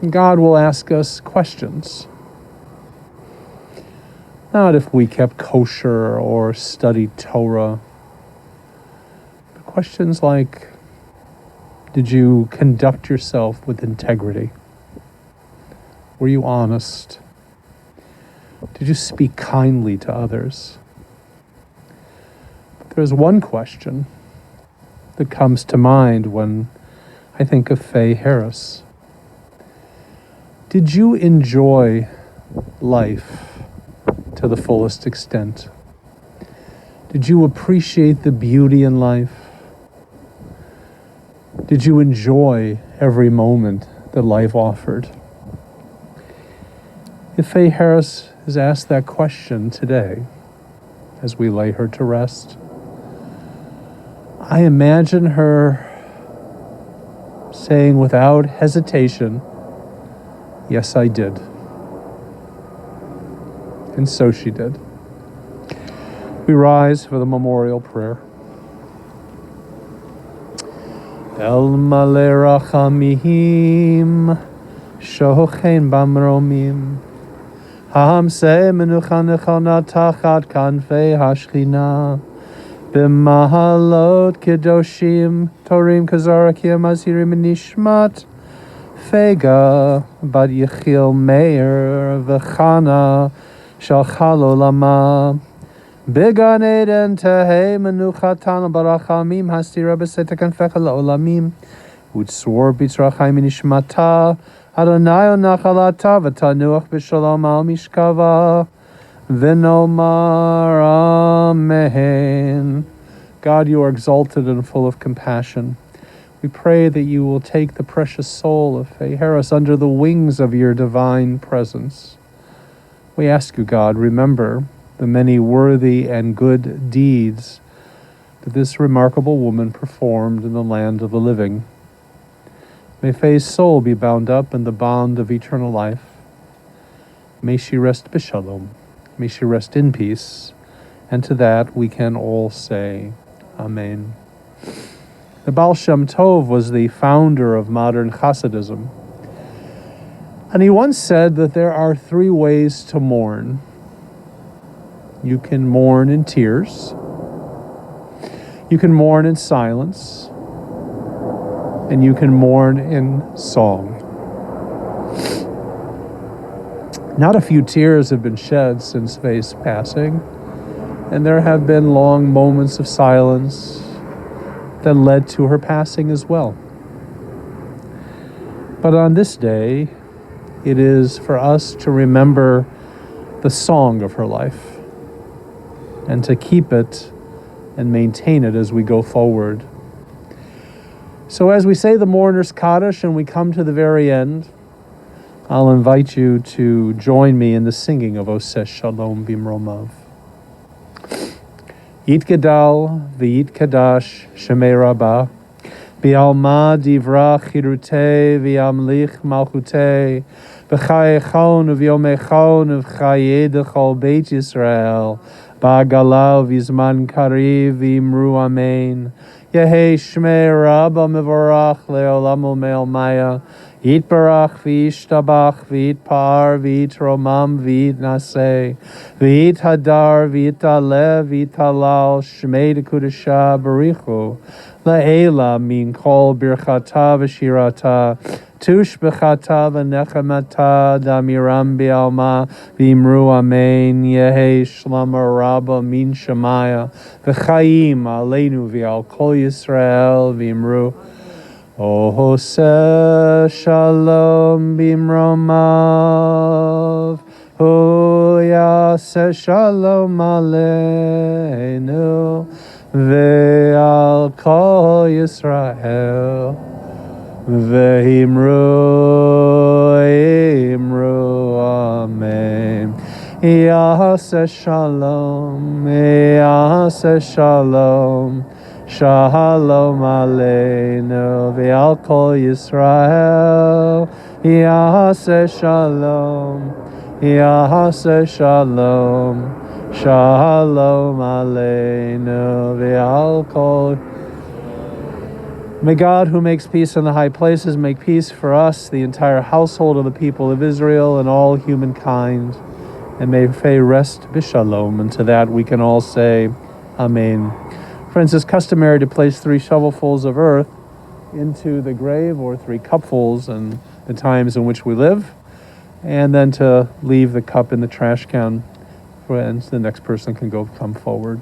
God will ask us questions. Not if we kept kosher or studied Torah. But questions like, did you conduct yourself with integrity? Were you honest? Did you speak kindly to others? There's one question that comes to mind when I think of Fay Harris. Did you enjoy life to the fullest extent? Did you appreciate the beauty in life? Did you enjoy every moment that life offered? If Fay Harris is asked that question today, as we lay her to rest, I imagine her saying without hesitation, "Yes, I did." And so she did. We rise for the memorial prayer. El male rachamim, shochen bamromim, hamse menucha nechona tachat kanfei hashchina, b'mahalot kedoshim, torim kazarakim azirim nishmat, Fega bat Yechiel Meir v'chana shalcha lolama, Began Eden tehei menuchatan barachamim hastira b'seta kanfecha la'olamim, utzor b'tzrachai minishmata, Adonai onachalata v'tanuach b'shalom al mishkava, v'nomar amen. God, you are exalted and full of compassion. We pray that you will take the precious soul of Fay Harris under the wings of your divine presence. We ask you, God, remember the many worthy and good deeds that this remarkable woman performed in the land of the living. May Fay's soul be bound up in the bond of eternal life. May she rest b'shalom. May she rest in peace. And to that we can all say, Amen. The Baal Shem Tov was the founder of modern Hasidism. And he once said that there are 3 ways to mourn. You can mourn in tears, you can mourn in silence, and you can mourn in song. Not a few tears have been shed since Fay's passing, and there have been long moments of silence that led to her passing as well. But on this day, it is for us to remember the song of her life and to keep it and maintain it as we go forward. So as we say the Mourner's Kaddish and we come to the very end, I'll invite you to join me in the singing of Oseh Shalom Bimromav. Yitgadal v'yitkadash shemei rabah, Bi'alma divra chirute v'yamlich malchute, B'chayechon v'yomechon v'chayedechol Beit Yisrael, Ba'galav v'zman kariv v'imru amen. Yehei shmei rabba mevorach le'olam u'me'el maya, Yitbarach v'yishtabach v'yitpar v'yitromam v'yitnaseh, v'yithadar v'yitalev v'yitalal shmei dekudesha barichu, La'ela min kol birchata v'shirata, tush b'chata v'nechamata damiram bi'alma v'imru amen. Yehei shlama rabba min shamaya v'chayim aleinu v'al kol Yisrael v'imru Oseh shalom bimromav, Hu yaseh shalom aleinu ve'al kol Yisrael ve'imru amen. Yaseh shalom, yaseh shalom, Shalom aleinu ve'al kol Yisrael. Yaseh shalom, yaseh shalom, Shalom aleinu ve'al kol. May God, who makes peace in the high places, make peace for us, the entire household of the people of Israel, and all humankind. and may Fay rest b'shalom. And to that we can all say, Amen. Friends, it's customary to place 3 shovelfuls of earth into the grave, or 3 cupfuls in the times in which we live, and then to leave the cup in the trash can, and the next person can come forward.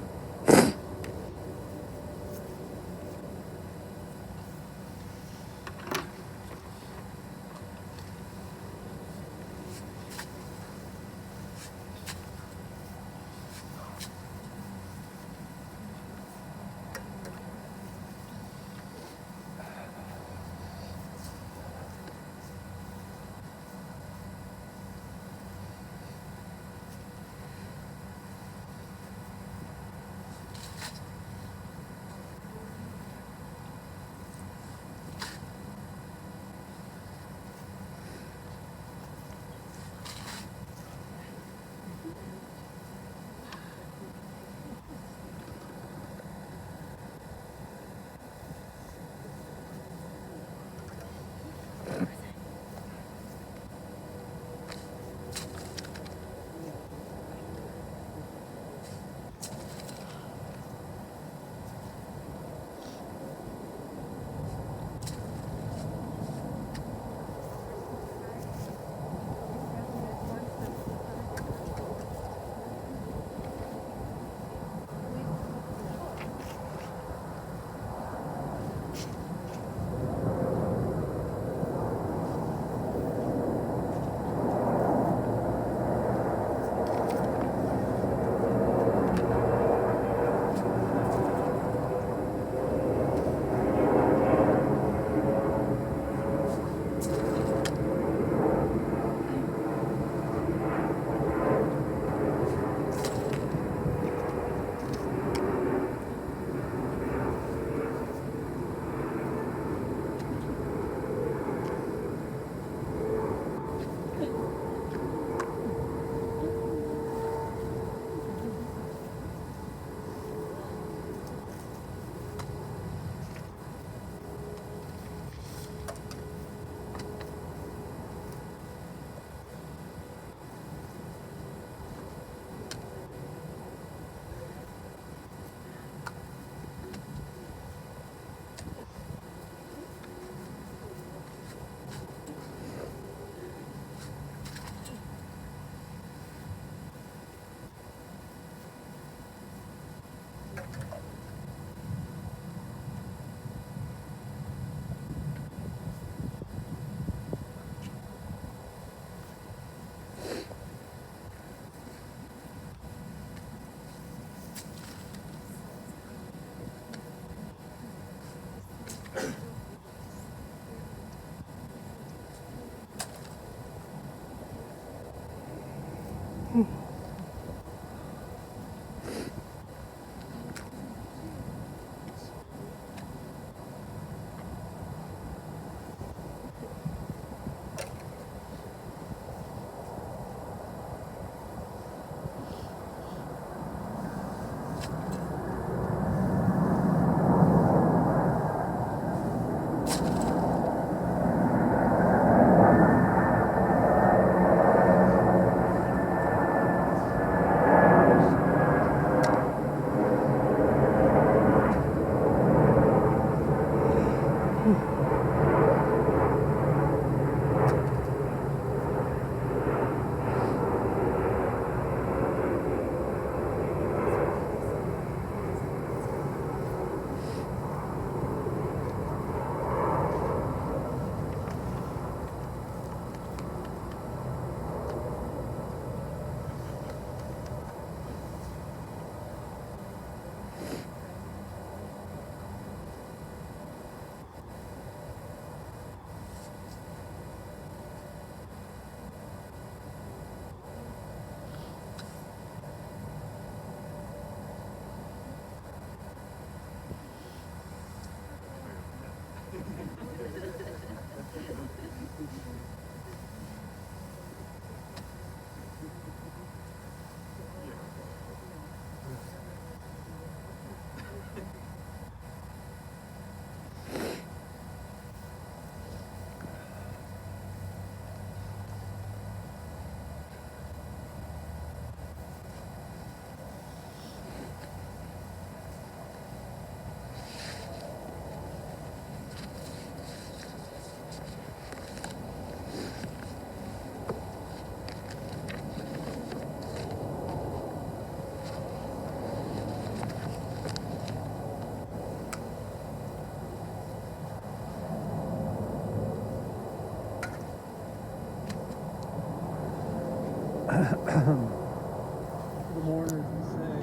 the mourners and say,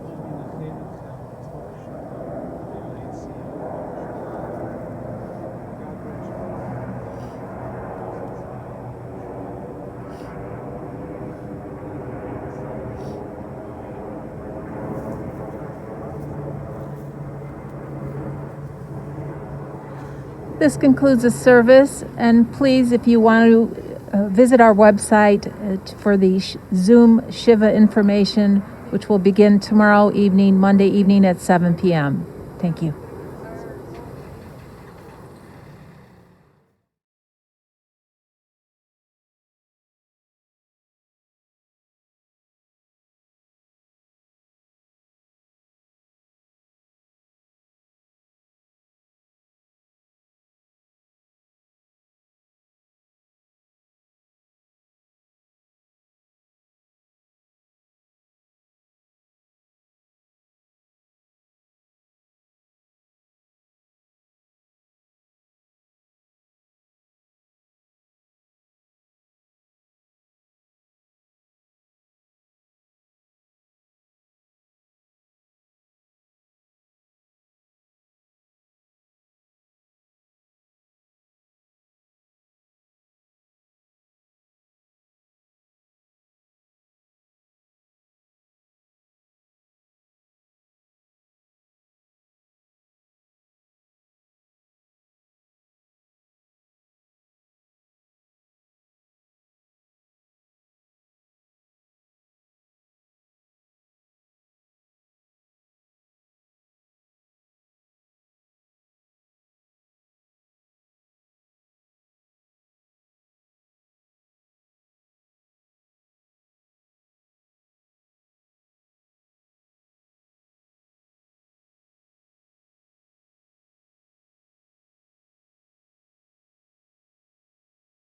"Hold me in the famous town, it's what we should know, the late sea, God grant This concludes the service, and please, if you want to visit our website for the Zoom Shiva information, which will begin tomorrow evening, Monday evening at 7 p.m. Thank you.